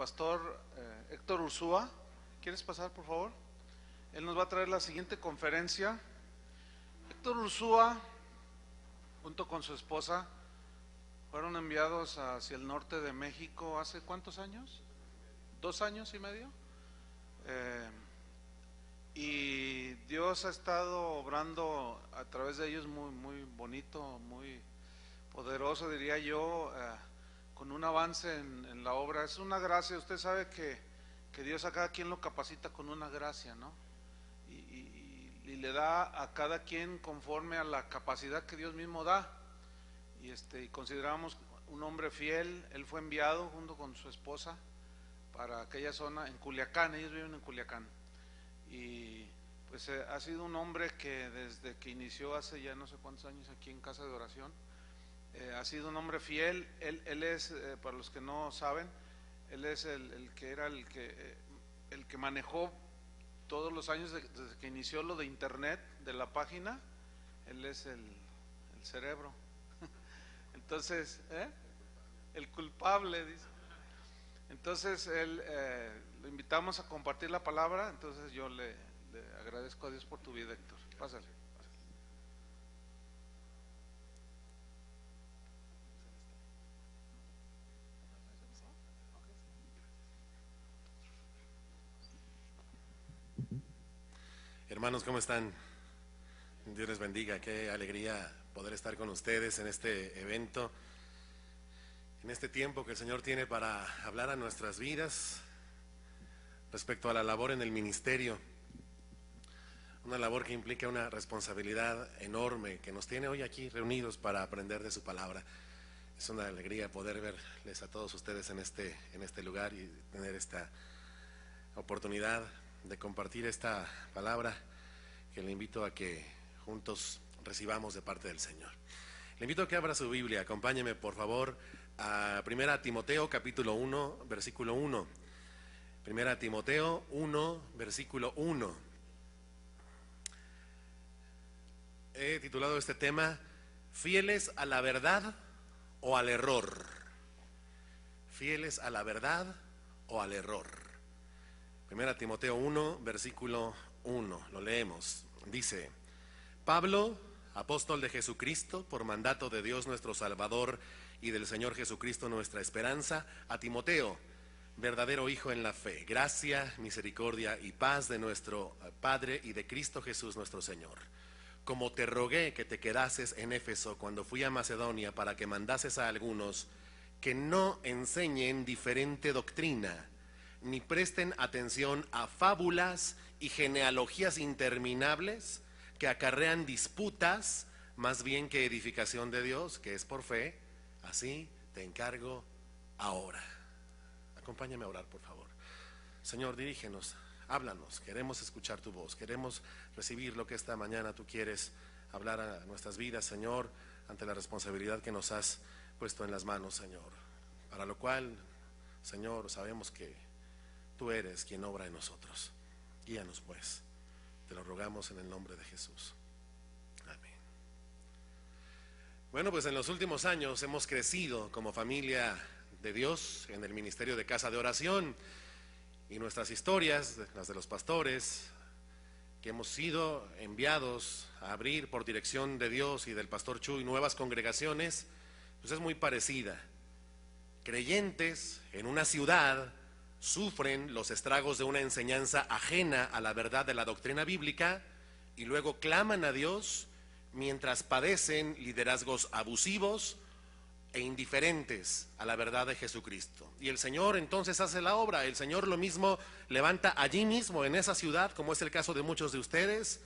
pastor Héctor Ursúa. ¿Quieres pasar, por favor? Él nos va a traer la siguiente conferencia. Héctor Ursúa, junto con su esposa, fueron enviados hacia el norte de México hace ¿cuántos años? 2 años y medio. Y Dios ha estado obrando a través de ellos muy bonito, muy poderoso, diría yo, con un avance en la obra. Es una gracia. Usted sabe que Dios a cada quien lo capacita con una gracia, ¿no? Y le da a cada quien conforme a la capacidad que Dios mismo da. Y consideramos un hombre fiel. Él fue enviado junto con su esposa para aquella zona en Culiacán. Ellos viven en Culiacán. Y pues ha sido un hombre que desde que inició hace ya no sé cuántos años aquí en Casa de Oración, ha sido un hombre fiel. Él es, para los que no saben, él es el que era el que manejó todos los años desde que inició lo de internet, de la página. Él es el cerebro. Entonces, el culpable, dice. Entonces lo invitamos a compartir la palabra. Entonces yo le agradezco a Dios por tu vida, Héctor. Pásale. Hermanos, ¿cómo están? Dios les bendiga. Qué alegría poder estar con ustedes en este evento, en este tiempo que el Señor tiene para hablar a nuestras vidas respecto a la labor en el ministerio. Una labor que implica una responsabilidad enorme, que nos tiene hoy aquí reunidos para aprender de su palabra. Es una alegría poder verles a todos ustedes en este lugar y tener esta oportunidad de compartir esta palabra que le invito a que juntos recibamos de parte del Señor. Le invito a que abra su Biblia. Acompáñeme por favor a 1 Timoteo capítulo 1 versículo 1. 1 Timoteo 1 versículo 1. He titulado este tema ¿Fieles a la verdad o al error? ¿Fieles a la verdad o al error? 1 Timoteo 1 versículo 1, lo leemos. Dice: Pablo, apóstol de Jesucristo, por mandato de Dios nuestro Salvador y del Señor Jesucristo nuestra esperanza, a Timoteo, verdadero hijo en la fe, gracia, misericordia y paz de nuestro Padre y de Cristo Jesús nuestro Señor. Como te rogué que te quedases en Éfeso cuando fui a Macedonia, para que mandases a algunos que no enseñen diferente doctrina, ni presten atención a fábulas y genealogías interminables que acarrean disputas, más bien que edificación de Dios, que es por fe. Así te encargo ahora. Acompáñame a orar, por favor. Señor, dirígenos, háblanos, queremos escuchar tu voz, queremos recibir lo que esta mañana tú quieres hablar a nuestras vidas, Señor, ante la responsabilidad que nos has puesto en las manos, Señor, para lo cual, Señor, sabemos que tú eres quien obra en nosotros. Guíanos pues, te lo rogamos en el nombre de Jesús. Amén. Bueno, pues en los últimos años hemos crecido como familia de Dios en el ministerio de Casa de Oración, y nuestras historias, las de los pastores que hemos sido enviados a abrir por dirección de Dios y del pastor Chuy nuevas congregaciones, pues es muy parecida. Creyentes en una ciudad sufren los estragos de una enseñanza ajena a la verdad de la doctrina bíblica y luego claman a Dios mientras padecen liderazgos abusivos e indiferentes a la verdad de Jesucristo. Y el Señor entonces hace la obra. El Señor lo mismo levanta allí mismo en esa ciudad, como es el caso de muchos de ustedes,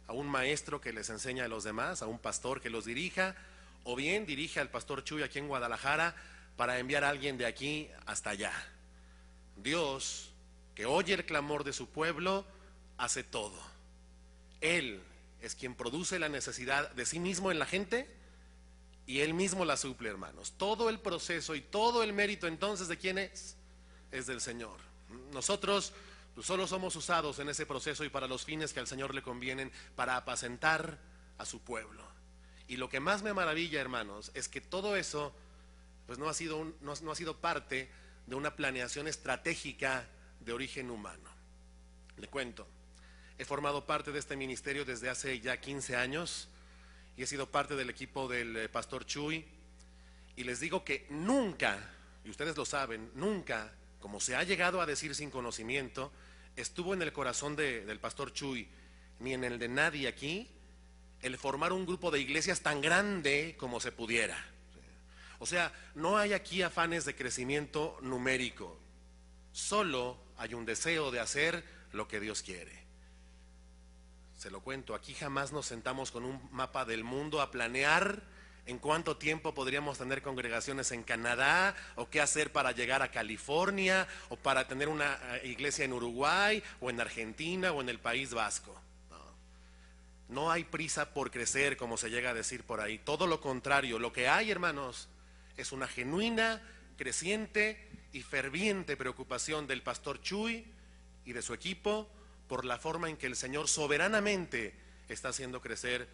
a un maestro que les enseña a los demás, a un pastor que los dirija, o bien dirige al pastor Chuy aquí en Guadalajara para enviar a alguien de aquí hasta allá. Dios, que oye el clamor de su pueblo, hace todo. Él es quien produce la necesidad de sí mismo en la gente y Él mismo la suple, hermanos. Todo el proceso y todo el mérito entonces, ¿de quién es? Es del Señor. Nosotros pues, solo somos usados en ese proceso y para los fines que al Señor le convienen, para apacentar a su pueblo. Y lo que más me maravilla, hermanos, es que todo eso pues no ha sido parte de una planeación estratégica de origen humano. Le cuento, he formado parte de este ministerio desde hace ya 15 años y he sido parte del equipo del pastor Chuy, y les digo que nunca, y ustedes lo saben, nunca, como se ha llegado a decir sin conocimiento, estuvo en el corazón del pastor Chuy, ni en el de nadie aquí, el formar un grupo de iglesias tan grande como se pudiera. O sea, no hay aquí afanes de crecimiento numérico, solo hay un deseo de hacer lo que Dios quiere. Se lo cuento, aquí jamás nos sentamos con un mapa del mundo a planear en cuánto tiempo podríamos tener congregaciones en Canadá, o qué hacer para llegar a California, o para tener una iglesia en Uruguay, o en Argentina, o en el País Vasco. No hay prisa por crecer, como se llega a decir por ahí. Todo lo contrario, lo que hay, hermanos, es una genuina, creciente y ferviente preocupación del pastor Chuy y de su equipo por la forma en que el Señor soberanamente está haciendo crecer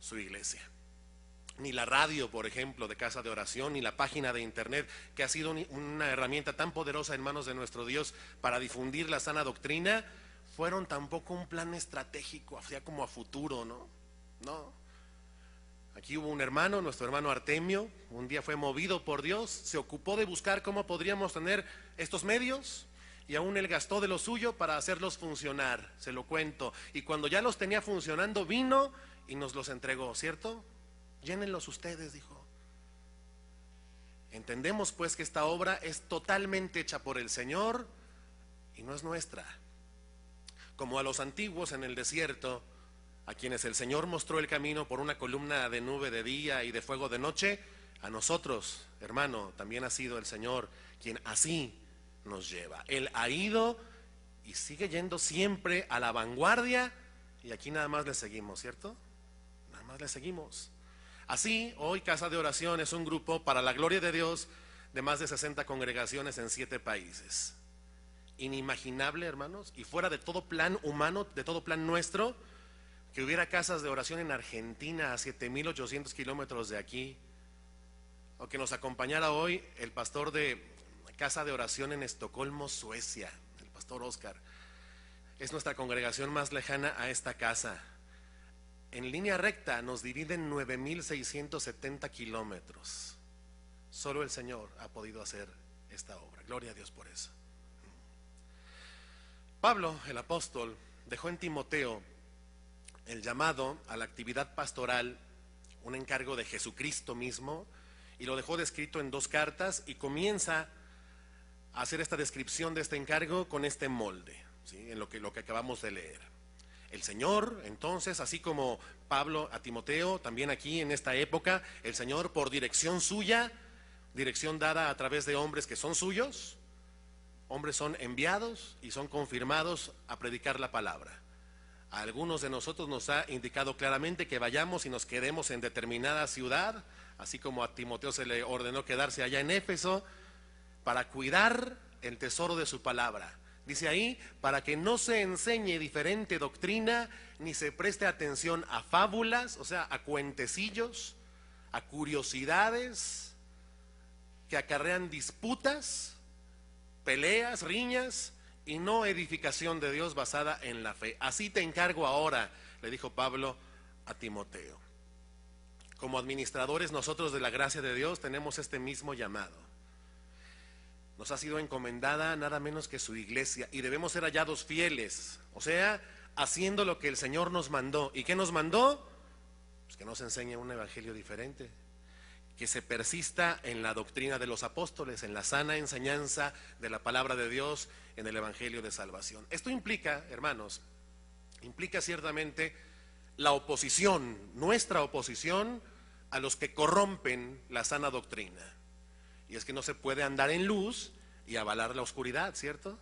su iglesia. Ni la radio, por ejemplo, de Casa de Oración, ni la página de internet, que ha sido una herramienta tan poderosa en manos de nuestro Dios para difundir la sana doctrina, fueron tampoco un plan estratégico, hacia como a futuro, ¿no? No. Aquí hubo un hermano, nuestro hermano Artemio, un día fue movido por Dios, se ocupó de buscar cómo podríamos tener estos medios, y aún él gastó de lo suyo para hacerlos funcionar, se lo cuento. Y cuando ya los tenía funcionando, vino y nos los entregó, ¿cierto? Llénenlos ustedes, dijo. Entendemos pues que esta obra es totalmente hecha por el Señor y no es nuestra. Como a los antiguos en el desierto, a quienes el Señor mostró el camino por una columna de nube de día y de fuego de noche, a nosotros, hermano, también ha sido el Señor quien así nos lleva. Él ha ido y sigue yendo siempre a la vanguardia, y aquí nada más le seguimos, ¿cierto? Nada más le seguimos. Así, hoy Casa de Oración es un grupo para la gloria de Dios de más de 60 congregaciones en 7 países. Inimaginable, hermanos, y fuera de todo plan humano, de todo plan nuestro, que hubiera casas de oración en Argentina a 7,800 kilómetros de aquí, o que nos acompañara hoy el pastor de Casa de Oración en Estocolmo, Suecia, el pastor Oscar. Es nuestra congregación más lejana a esta casa. En línea recta nos dividen 9,670 kilómetros. Solo el Señor ha podido hacer esta obra. Gloria a Dios por eso. Pablo, el apóstol, dejó en Timoteo el llamado a la actividad pastoral, un encargo de Jesucristo mismo, y lo dejó descrito en 2 cartas, y comienza a hacer esta descripción de este encargo con este molde, ¿sí? En lo que acabamos de leer. El Señor, entonces, así como Pablo a Timoteo, también aquí en esta época, el Señor, por dirección suya, dirección dada a través de hombres que son suyos, hombres son enviados y son confirmados a predicar la palabra. A algunos de nosotros nos ha indicado claramente que vayamos y nos quedemos en determinada ciudad, así como a Timoteo se le ordenó quedarse allá en Éfeso, para cuidar el tesoro de su palabra. Dice ahí, para que no se enseñe diferente doctrina, ni se preste atención a fábulas, o sea, a cuentecillos, a curiosidades que acarrean disputas, peleas, riñas, y no edificación de Dios basada en la fe. Así te encargo ahora, le dijo Pablo a Timoteo. Como administradores nosotros de la gracia de Dios tenemos este mismo llamado. Nos ha sido encomendada nada menos que su iglesia, y debemos ser hallados fieles, o sea, haciendo lo que el Señor nos mandó. ¿Y qué nos mandó? Pues que nos enseñe un evangelio diferente, que se persista en la doctrina de los apóstoles, en la sana enseñanza de la palabra de Dios, en el evangelio de salvación. Esto implica, hermanos, implica ciertamente la oposición, nuestra oposición a los que corrompen la sana doctrina. Y es que no se puede andar en luz y avalar la oscuridad, ¿cierto?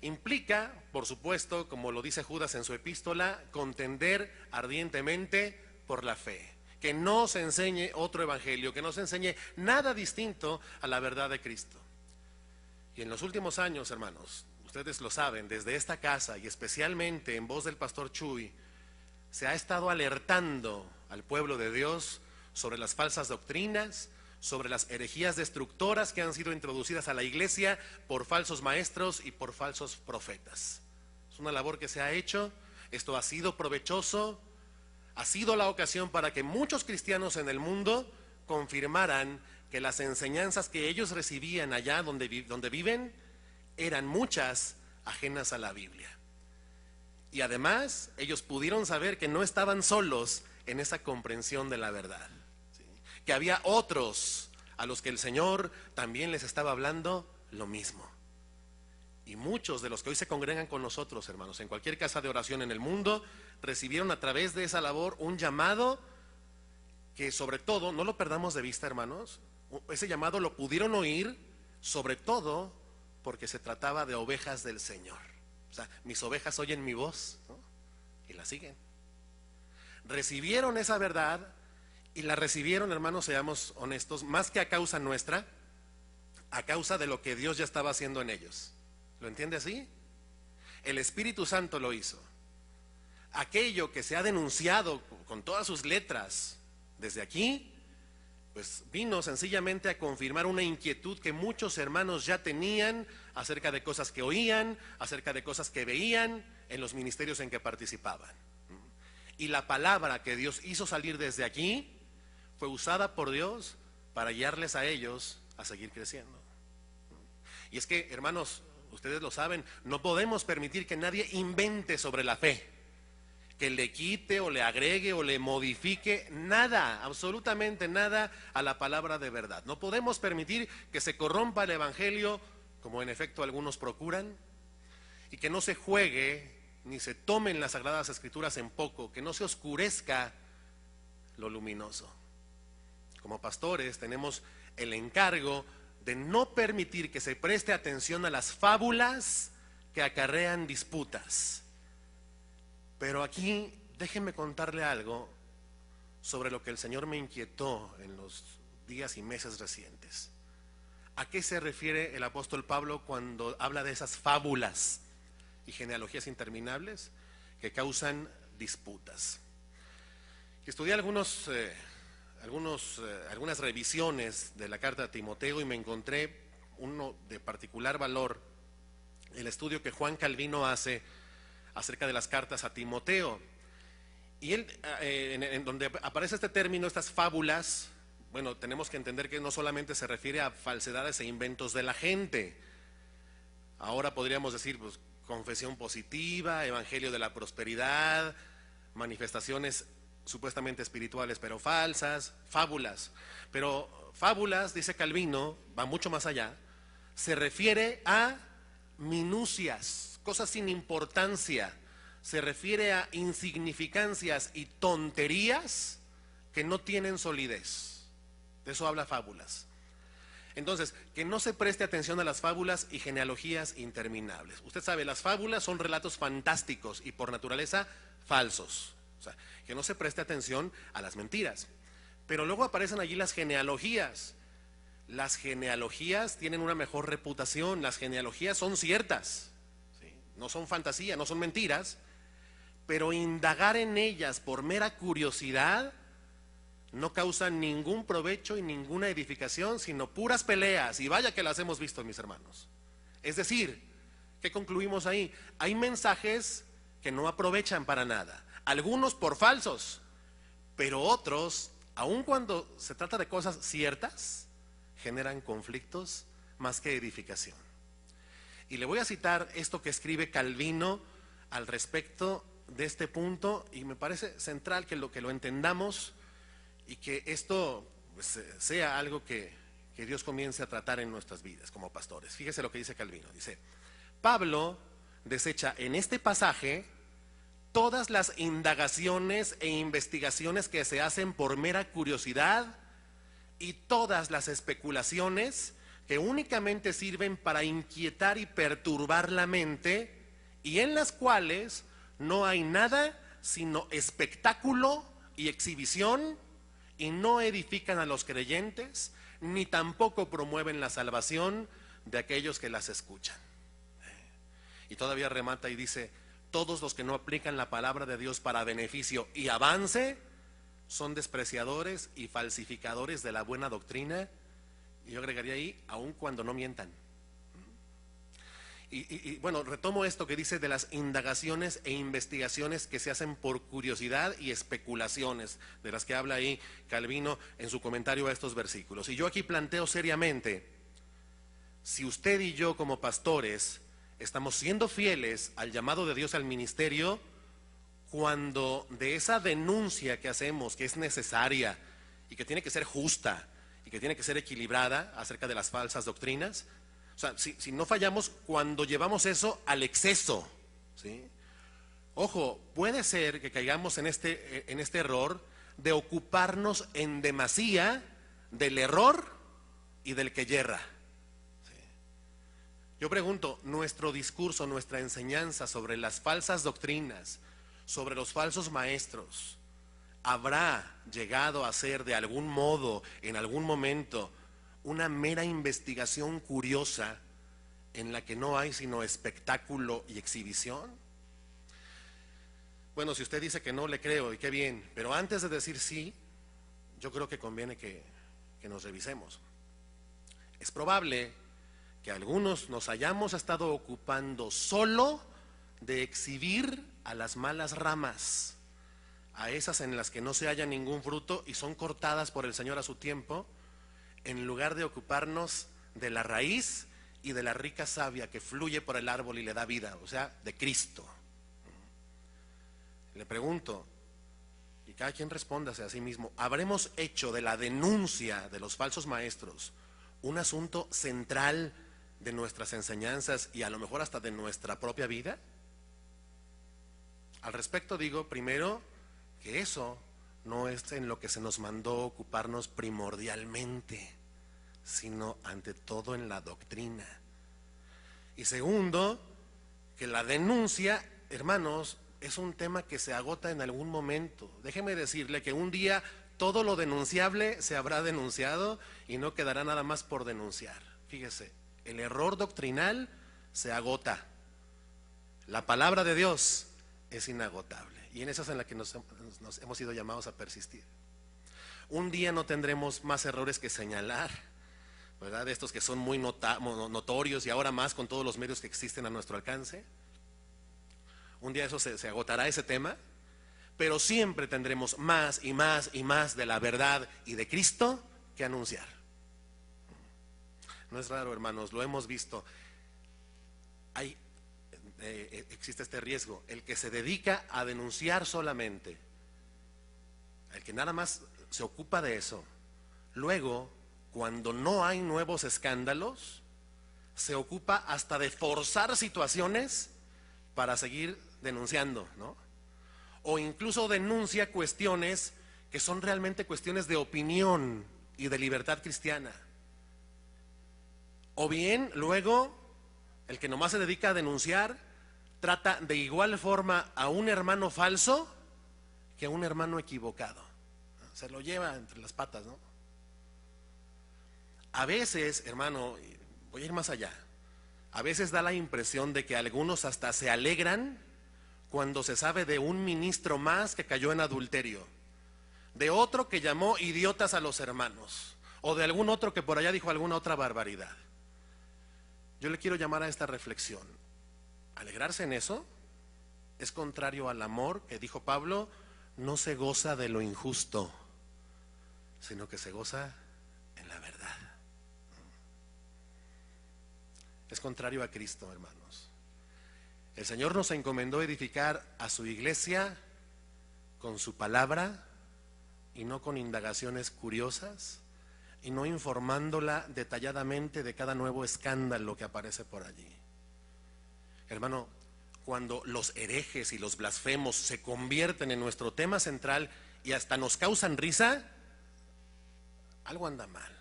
Implica, por supuesto, como lo dice Judas en su epístola, contender ardientemente por la fe. Que no se enseñe otro evangelio, que no se enseñe nada distinto a la verdad de Cristo. Y en los últimos años, hermanos, ustedes lo saben, desde esta casa y especialmente en voz del pastor Chuy, se ha estado alertando al pueblo de Dios sobre las falsas doctrinas, sobre las herejías destructoras que han sido introducidas a la iglesia por falsos maestros y por falsos profetas. Es una labor que se ha hecho, esto ha sido provechoso, ha sido la ocasión para que muchos cristianos en el mundo confirmaran que las enseñanzas que ellos recibían allá donde viven eran muchas ajenas a la Biblia. Y además ellos pudieron saber que no estaban solos en esa comprensión de la verdad, ¿sí? Que había otros a los que el Señor también les estaba hablando lo mismo. Y muchos de los que hoy se congregan con nosotros, hermanos, en cualquier casa de oración en el mundo, recibieron a través de esa labor un llamado que, sobre todo, no lo perdamos de vista, hermanos, ese llamado lo pudieron oír sobre todo porque se trataba de ovejas del Señor. O sea, mis ovejas oyen mi voz, ¿no? Y la siguen. Recibieron esa verdad y la recibieron, hermanos, seamos honestos, más que a causa nuestra, a causa de lo que Dios ya estaba haciendo en ellos. ¿Lo entiende así? El Espíritu Santo lo hizo. Aquello que se ha denunciado con todas sus letras desde aquí, pues vino sencillamente a confirmar una inquietud que muchos hermanos ya tenían acerca de cosas que oían, acerca de cosas que veían en los ministerios en que participaban. Y la palabra que Dios hizo salir desde aquí fue usada por Dios para guiarles a ellos a seguir creciendo. Y es que, hermanos, ustedes lo saben, no podemos permitir que nadie invente sobre la fe, que le quite o le agregue o le modifique nada, absolutamente nada a la palabra de verdad. No podemos permitir que se corrompa el evangelio, como en efecto algunos procuran, y que no se juegue ni se tomen las sagradas escrituras en poco, que no se oscurezca lo luminoso. Como pastores tenemos el encargo de no permitir que se preste atención a las fábulas que acarrean disputas. Pero aquí déjenme contarle algo sobre lo que el Señor me inquietó en los días y meses recientes. ¿A qué se refiere el apóstol Pablo cuando habla de esas fábulas y genealogías interminables que causan disputas? Estudié algunas revisiones de la carta a Timoteo y me encontré uno de particular valor, el estudio que Juan Calvino hace acerca de las cartas a Timoteo. Y él, en donde aparece este término, estas fábulas, bueno, tenemos que entender que no solamente se refiere a falsedades e inventos de la gente. Ahora podríamos decir, pues, confesión positiva, evangelio de la prosperidad, manifestaciones supuestamente espirituales pero falsas, fábulas. Pero fábulas, dice Calvino, va mucho más allá, se refiere a minucias, cosas sin importancia, se refiere a insignificancias y tonterías que no tienen solidez. De eso habla fábulas. Entonces, que no se preste atención a las fábulas y genealogías interminables. Usted sabe, las fábulas son relatos fantásticos y por naturaleza falsos. O sea, que no se preste atención a las mentiras. Pero luego aparecen allí las genealogías. Las genealogías tienen una mejor reputación, las genealogías son ciertas, ¿sí? No son fantasía, no son mentiras, pero indagar en ellas por mera curiosidad no causa ningún provecho y ninguna edificación, sino puras peleas, y vaya que las hemos visto, mis hermanos. Es decir, ¿qué concluimos ahí? Hay mensajes que no aprovechan para nada, algunos por falsos, pero otros, aun cuando se trata de cosas ciertas, generan conflictos más que edificación. Y le voy a citar esto que escribe Calvino al respecto de este punto, y me parece central que lo entendamos y que esto, pues, sea algo que Dios comience a tratar en nuestras vidas como pastores. Fíjese lo que dice Calvino. Dice: Pablo desecha en este pasaje todas las indagaciones e investigaciones que se hacen por mera curiosidad y todas las especulaciones que únicamente sirven para inquietar y perturbar la mente, y en las cuales no hay nada sino espectáculo y exhibición, y no edifican a los creyentes, ni tampoco promueven la salvación de aquellos que las escuchan. Y todavía remata y dice: todos los que no aplican la palabra de Dios para beneficio y avance son despreciadores y falsificadores de la buena doctrina, y yo agregaría ahí, aun cuando no mientan. Bueno, retomo esto que dice de las indagaciones e investigaciones que se hacen por curiosidad y especulaciones, de las que habla ahí Calvino en su comentario a estos versículos. Y yo aquí planteo seriamente, si usted y yo como pastores estamos siendo fieles al llamado de Dios al ministerio, cuando de esa denuncia que hacemos, que es necesaria y que tiene que ser justa y que tiene que ser equilibrada acerca de las falsas doctrinas, o sea, si no fallamos cuando llevamos eso al exceso, ¿sí? Ojo, puede ser que caigamos en este error de ocuparnos en demasía del error y del que yerra, ¿sí? Yo pregunto, nuestro discurso, nuestra enseñanza sobre las falsas doctrinas, sobre los falsos maestros, ¿habrá llegado a ser de algún modo, en algún momento, una mera investigación curiosa en la que no hay sino espectáculo y exhibición? Bueno, si usted dice que no, le creo, y qué bien, pero antes de decir sí, yo creo que conviene que nos revisemos. Es probable que algunos nos hayamos estado ocupando solo de exhibir a las malas ramas, a esas en las que no se halla ningún fruto y son cortadas por el Señor a su tiempo, en lugar de ocuparnos de la raíz y de la rica savia que fluye por el árbol y le da vida, o sea, de Cristo. Le pregunto, y cada quien respóndase a sí mismo, ¿habremos hecho de la denuncia de los falsos maestros un asunto central de nuestras enseñanzas y a lo mejor hasta de nuestra propia vida? Al respecto digo, primero, que eso no es en lo que se nos mandó ocuparnos primordialmente, sino ante todo en la doctrina. Y segundo, que la denuncia, hermanos, es un tema que se agota en algún momento. Déjeme decirle que un día todo lo denunciable se habrá denunciado y no quedará nada más por denunciar. Fíjese, el error doctrinal se agota. La palabra de Dios es inagotable, y en esa es en la que nos hemos sido llamados a persistir. Un día no tendremos más errores que señalar, ¿verdad? De estos que son muy notorios, y ahora más con todos los medios que existen a nuestro alcance. Un día eso se agotará, ese tema, pero siempre tendremos más y más y más de la verdad y de Cristo que anunciar. No es raro, hermanos, lo hemos visto. Existe este riesgo, el que se dedica a denunciar solamente, el que nada más se ocupa de eso, luego, cuando no hay nuevos escándalos, se ocupa hasta de forzar situaciones para seguir denunciando, ¿no? O incluso denuncia cuestiones que son realmente cuestiones de opinión y de libertad cristiana. O bien, luego, el que nomás se dedica a denunciar trata de igual forma a un hermano falso que a un hermano equivocado. Se lo lleva entre las patas, ¿no? A veces, hermano, voy a ir más allá, a veces da la impresión de que algunos hasta se alegran cuando se sabe de un ministro más que cayó en adulterio, de otro que llamó idiotas a los hermanos, o de algún otro que por allá dijo alguna otra barbaridad. Yo le quiero llamar a esta reflexión. Alegrarse en eso es contrario al amor que dijo Pablo, no se goza de lo injusto, sino que se goza en la verdad. Es contrario a Cristo, hermanos. El Señor nos encomendó edificar a su iglesia con su palabra y no con indagaciones curiosas y no informándola detalladamente de cada nuevo escándalo que aparece por allí. Hermano, cuando los herejes y los blasfemos se convierten en nuestro tema central y hasta nos causan risa, algo anda mal.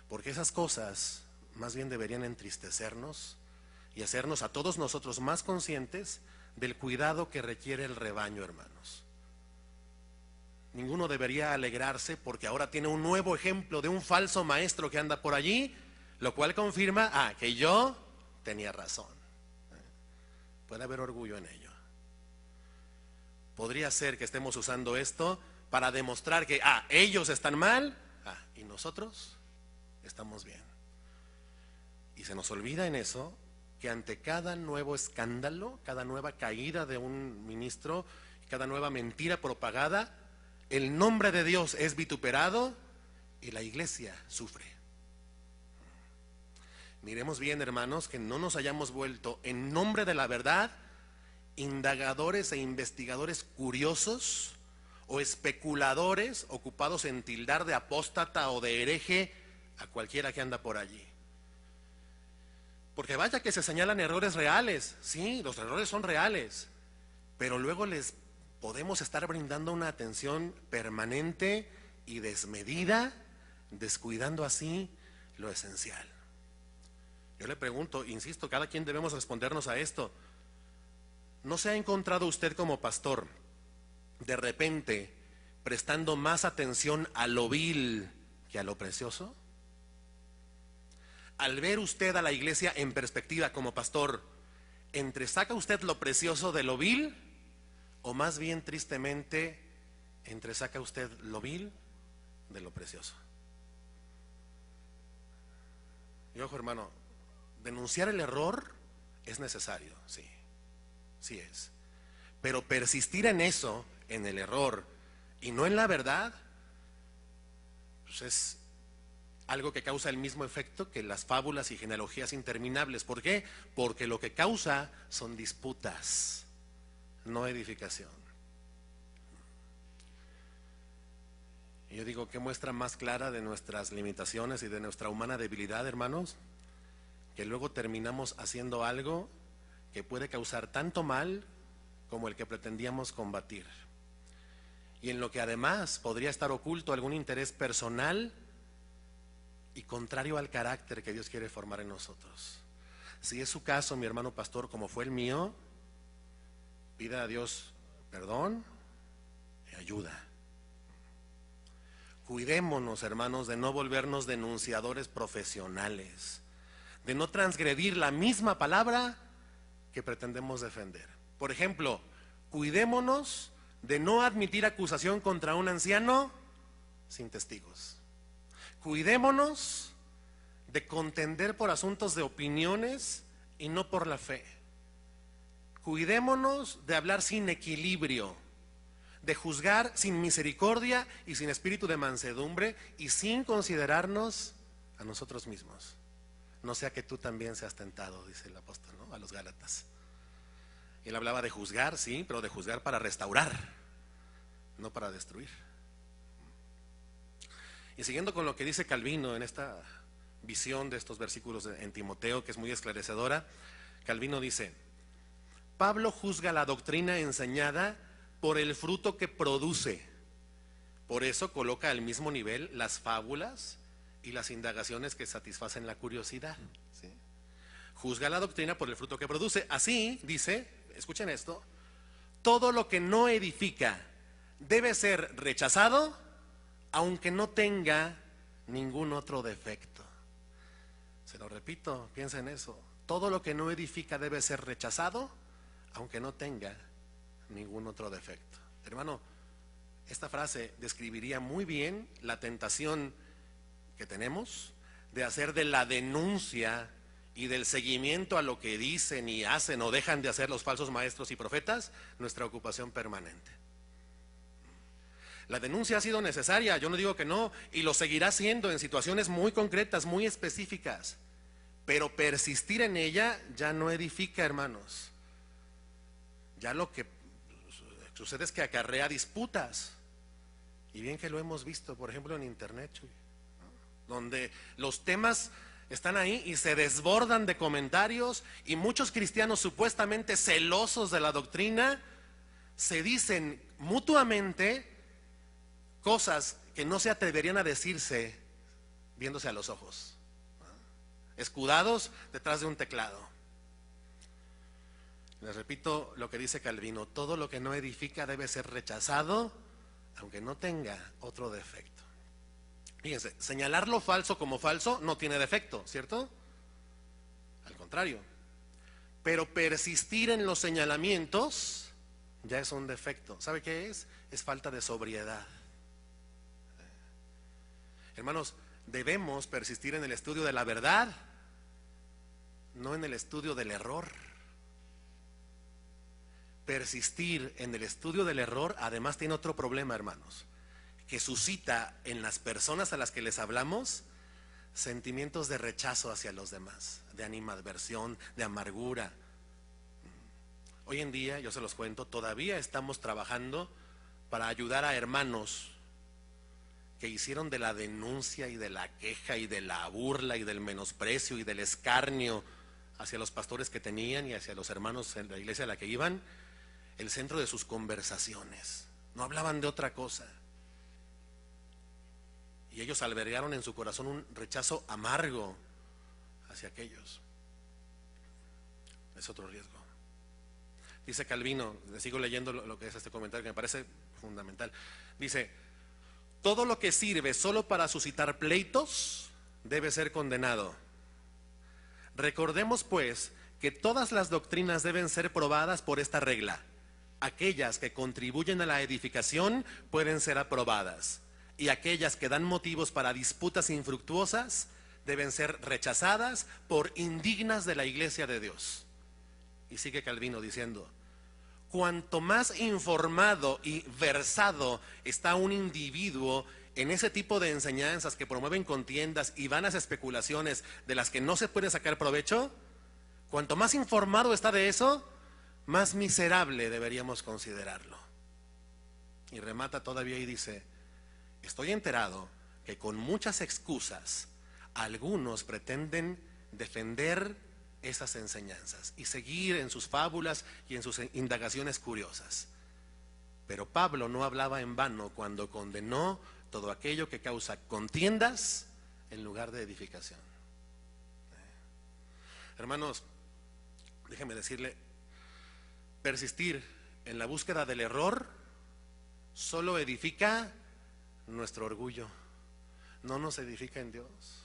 Porque esas cosas más bien deberían entristecernos y hacernos a todos nosotros más conscientes del cuidado que requiere el rebaño, hermanos. Ninguno debería alegrarse porque ahora tiene un nuevo ejemplo de un falso maestro que anda por allí, lo cual confirma que yo tenía razón. Puede haber orgullo en ello. podría ser que estemos usando esto para demostrar que, ellos están mal, y nosotros estamos bien. Y se nos olvida en eso que ante cada nuevo escándalo, cada nueva caída de un ministro, cada nueva mentira propagada, el nombre de Dios es vituperado y la iglesia sufre. Miremos bien, hermanos, que no nos hayamos vuelto en nombre de la verdad indagadores e investigadores curiosos o especuladores ocupados en tildar de apóstata o de hereje a cualquiera que anda por allí. Porque vaya que se señalan errores reales, sí, los errores son reales, pero luego les podemos estar brindando una atención permanente y desmedida, descuidando así lo esencial. Yo le pregunto, insisto, cada quien debemos respondernos a esto. ¿No se ha encontrado usted como pastor de repente prestando más atención a lo vil que a lo precioso? Al ver usted a la iglesia en perspectiva como pastor, ¿entresaca usted lo precioso de lo vil? ¿O más bien tristemente entresaca usted lo vil de lo precioso? Y ojo, hermano, denunciar el error es necesario, sí, sí es. Pero persistir en eso, en el error, y no en la verdad, pues es algo que causa el mismo efecto que las fábulas y genealogías interminables. ¿Por qué? Porque lo que causa son disputas, no edificación. Y yo digo, ¿qué muestra más clara de nuestras limitaciones y de nuestra humana debilidad, hermanos? Que luego terminamos haciendo algo que puede causar tanto mal como el que pretendíamos combatir. Y en lo que además podría estar oculto algún interés personal y contrario al carácter que Dios quiere formar en nosotros. Si es su caso, mi hermano pastor, como fue el mío, pida a Dios perdón y ayuda. Cuidémonos, hermanos, de no volvernos denunciadores profesionales, de no transgredir la misma palabra que pretendemos defender. Por ejemplo, cuidémonos de no admitir acusación contra un anciano sin testigos. Cuidémonos de contender por asuntos de opiniones y no por la fe. Cuidémonos de hablar sin equilibrio, de juzgar sin misericordia y sin espíritu de mansedumbre y sin considerarnos a nosotros mismos. No sea que tú también seas tentado, dice el apóstol, ¿no?, a los Gálatas. Él hablaba de juzgar, sí, pero de juzgar para restaurar, no para destruir. Y siguiendo con lo que dice Calvino en esta visión de estos versículos en Timoteo, que es muy esclarecedora, Calvino dice: Pablo juzga la doctrina enseñada por el fruto que produce. Por eso coloca al mismo nivel las fábulas y las indagaciones que satisfacen la curiosidad, ¿sí? Juzga la doctrina por el fruto que produce. Así, dice, escuchen esto, todo lo que no edifica debe ser rechazado, aunque no tenga ningún otro defecto. Se lo repito, piensa en eso. Todo lo que no edifica debe ser rechazado, aunque no tenga ningún otro defecto. Hermano, esta frase describiría muy bien la tentación que tenemos de hacer de la denuncia y del seguimiento a lo que dicen y hacen o dejan de hacer los falsos maestros y profetas nuestra ocupación permanente. La denuncia ha sido necesaria, yo no digo que no, y lo seguirá siendo en situaciones muy concretas, muy específicas, pero persistir en ella ya no edifica, hermanos. Ya lo que sucede es que acarrea disputas, y bien que lo hemos visto, por ejemplo, en internet, Chuy, ¿no?, donde los temas están ahí y se desbordan de comentarios, y muchos cristianos supuestamente celosos de la doctrina se dicen mutuamente cosas que no se atreverían a decirse viéndose a los ojos, ¿no?, escudados detrás de un teclado. Les repito lo que dice Calvino: todo lo que no edifica debe ser rechazado, aunque no tenga otro defecto. Fíjense, señalar lo falso como falso no tiene defecto, ¿cierto? Al contrario. Pero persistir en los señalamientos ya es un defecto. ¿Sabe qué es? Es falta de sobriedad. Hermanos, debemos persistir en el estudio de la verdad, no en el estudio del error. Persistir en el estudio del error además tiene otro problema, hermanos, que suscita en las personas a las que les hablamos sentimientos de rechazo hacia los demás, de animadversión, de amargura. Hoy en día, yo se los cuento, todavía estamos trabajando para ayudar a hermanos que hicieron de la denuncia y de la queja y de la burla y del menosprecio y del escarnio hacia los pastores que tenían y hacia los hermanos en la iglesia a la que iban el centro de sus conversaciones. No hablaban de otra cosa. Y ellos albergaron en su corazón un rechazo amargo hacia aquellos. Es otro riesgo. Dice Calvino, le sigo leyendo lo que es este comentario que me parece fundamental. Dice: todo lo que sirve solo para suscitar pleitos debe ser condenado. Recordemos pues que todas las doctrinas deben ser probadas por esta regla. Aquellas que contribuyen a la edificación pueden ser aprobadas, y aquellas que dan motivos para disputas infructuosas deben ser rechazadas por indignas de la iglesia de Dios. Y sigue Calvino diciendo: cuanto más informado y versado está un individuo en ese tipo de enseñanzas que promueven contiendas y vanas especulaciones de las que no se puede sacar provecho, cuanto más informado está de eso, más miserable deberíamos considerarlo. Y remata todavía y dice: estoy enterado que con muchas excusas algunos pretenden defender esas enseñanzas y seguir en sus fábulas y en sus indagaciones curiosas. Pero Pablo no hablaba en vano cuando condenó todo aquello que causa contiendas en lugar de edificación. Hermanos, déjenme decirle, persistir en la búsqueda del error solo edifica nuestro orgullo, no nos edifica en Dios.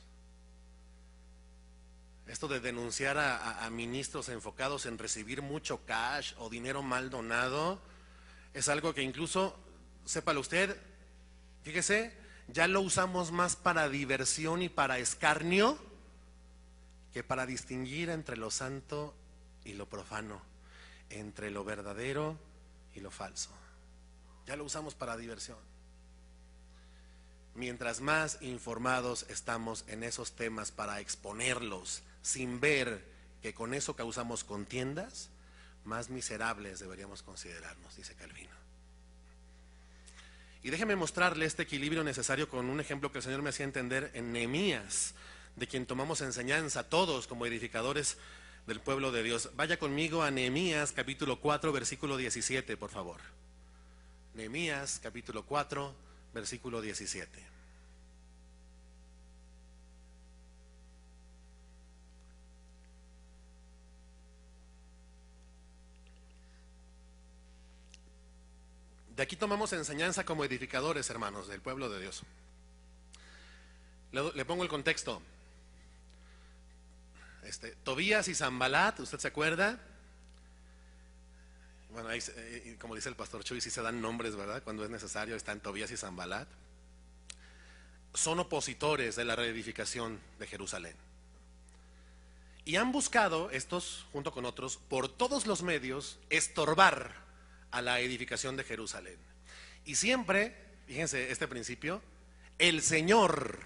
Esto de denunciar a ministros enfocados en recibir mucho cash o dinero mal donado es algo que incluso, sépalo usted, fíjese, ya lo usamos más para diversión y para escarnio que para distinguir entre lo santo y lo profano, entre lo verdadero y lo falso. Ya lo usamos para diversión. Mientras más informados estamos en esos temas para exponerlos sin ver que con eso causamos contiendas, más miserables deberíamos considerarnos, dice Calvino. Y déjeme mostrarle este equilibrio necesario con un ejemplo que el Señor me hacía entender en Nehemías, de quien tomamos enseñanza todos como edificadores del pueblo de Dios. Vaya conmigo a Nehemías capítulo 4 versículo 17, por favor. Nehemías capítulo 4 versículo 17. De aquí tomamos enseñanza como edificadores, hermanos, del pueblo de Dios. Le pongo el contexto. Tobías y Sanbalat, ¿usted se acuerda? Bueno, ahí, como dice el pastor Chuy, sí se dan nombres, ¿verdad? Cuando es necesario, están Tobías y Sanbalat. Son opositores de la reedificación de Jerusalén. Y han buscado, estos junto con otros, por todos los medios, estorbar a la edificación de Jerusalén. Y siempre, fíjense este principio, el Señor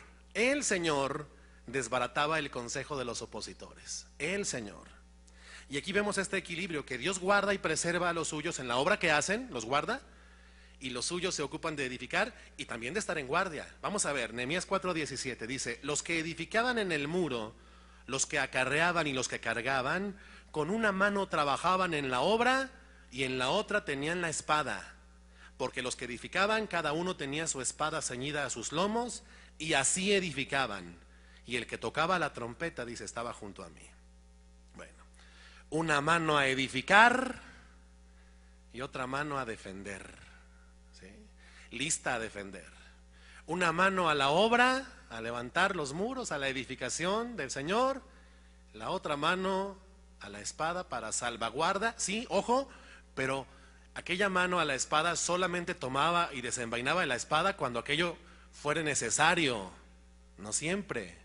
desbarataba el consejo de los opositores. El Señor. Y aquí vemos este equilibrio, que Dios guarda y preserva a los suyos en la obra que hacen, los guarda, y los suyos se ocupan de edificar y también de estar en guardia. Vamos a ver, Nehemías 4:17 dice: los que edificaban en el muro, los que acarreaban y los que cargaban, con una mano trabajaban en la obra y en la otra tenían la espada, porque los que edificaban, cada uno tenía su espada ceñida a sus lomos, y así edificaban. Y el que tocaba la trompeta, dice, estaba junto a mí. Bueno, una mano a edificar y otra mano a defender, ¿sí? Lista a defender. Una mano a la obra, a levantar los muros, a la edificación del Señor. La otra mano a la espada para salvaguarda, sí, ojo, pero aquella mano a la espada solamente tomaba y desenvainaba la espada cuando aquello fuera necesario, no siempre.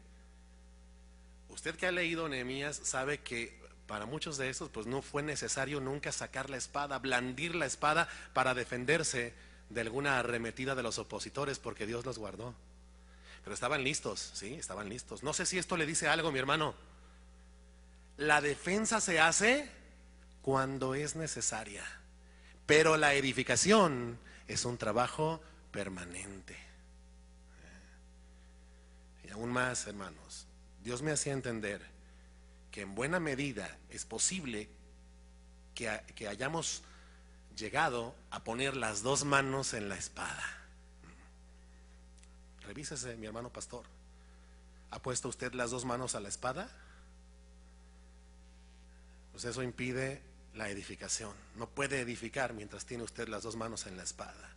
Usted que ha leído Nehemías sabe que para muchos de estos pues no fue necesario nunca sacar la espada, blandir la espada para defenderse de alguna arremetida de los opositores, porque Dios los guardó. Pero estaban listos, sí, estaban listos. No sé si esto le dice algo, mi hermano. La defensa se hace cuando es necesaria, pero la edificación es un trabajo permanente. Y aún más, hermanos, Dios me hacía entender que en buena medida es posible que hayamos llegado a poner las dos manos en la espada. Revísese, mi hermano pastor. ¿Ha puesto usted las dos manos a la espada? Pues eso impide la edificación. No puede edificar mientras tiene usted las dos manos en la espada.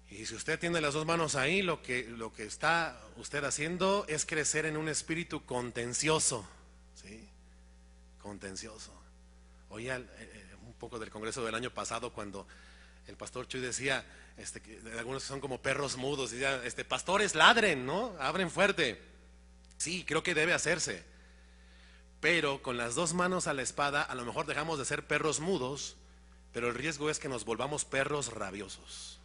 Y si usted tiene las dos manos ahí, lo que está usted haciendo es crecer en un espíritu contencioso, ¿sí? Contencioso. Oía un poco del congreso del año pasado cuando el pastor Chuy decía, que algunos son como perros mudos, decía, pastores ladren, ¿no? Abren fuerte. Sí, creo que debe hacerse. Pero con las dos manos a la espada, a lo mejor dejamos de ser perros mudos, pero el riesgo es que nos volvamos perros rabiosos.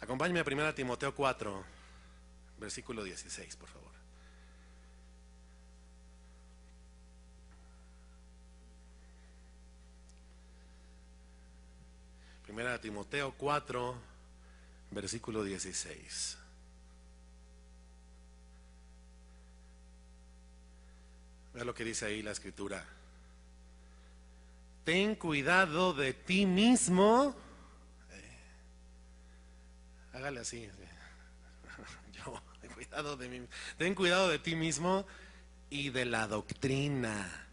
Acompáñeme a 1 Timoteo 4, versículo 16, por favor. Primera Timoteo 4, versículo 16. Vea lo que dice ahí la escritura. Ten cuidado de ti mismo. Hágale así. Ten cuidado de ti mismo y de la doctrina.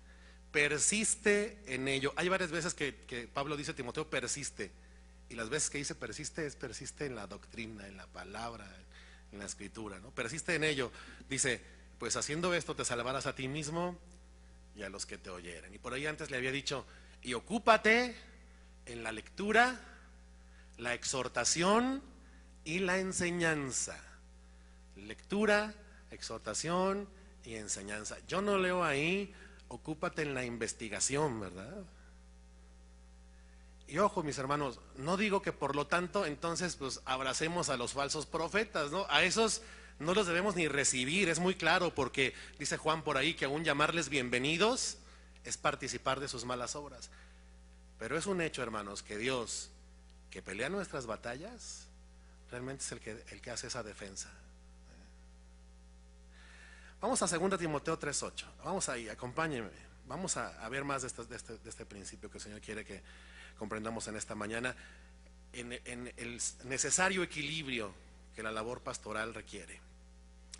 Persiste en ello. Hay varias veces que Pablo dice a Timoteo persiste. Y las veces que dice persiste es persiste en la doctrina, en la palabra, en la escritura, ¿no? Persiste en ello. Dice, pues haciendo esto te salvarás a ti mismo y a los que te oyeren. Y por ahí antes le había dicho, y ocúpate en la lectura, la exhortación y la enseñanza. Lectura, exhortación y enseñanza. Yo no leo ahí, ocúpate en la investigación, ¿verdad? Y ojo, mis hermanos, no digo que por lo tanto entonces pues abracemos a los falsos profetas, ¿no? A esos no los debemos ni recibir, es muy claro, porque dice Juan por ahí que aún llamarles bienvenidos es participar de sus malas obras. Pero es un hecho, hermanos, que Dios, que pelea nuestras batallas, realmente es el que hace esa defensa. Vamos a 2 Timoteo 3:8. Vamos ahí, acompáñenme. Vamos a ver más de este principio que el Señor quiere que comprendamos en esta mañana, en el necesario equilibrio que la labor pastoral requiere.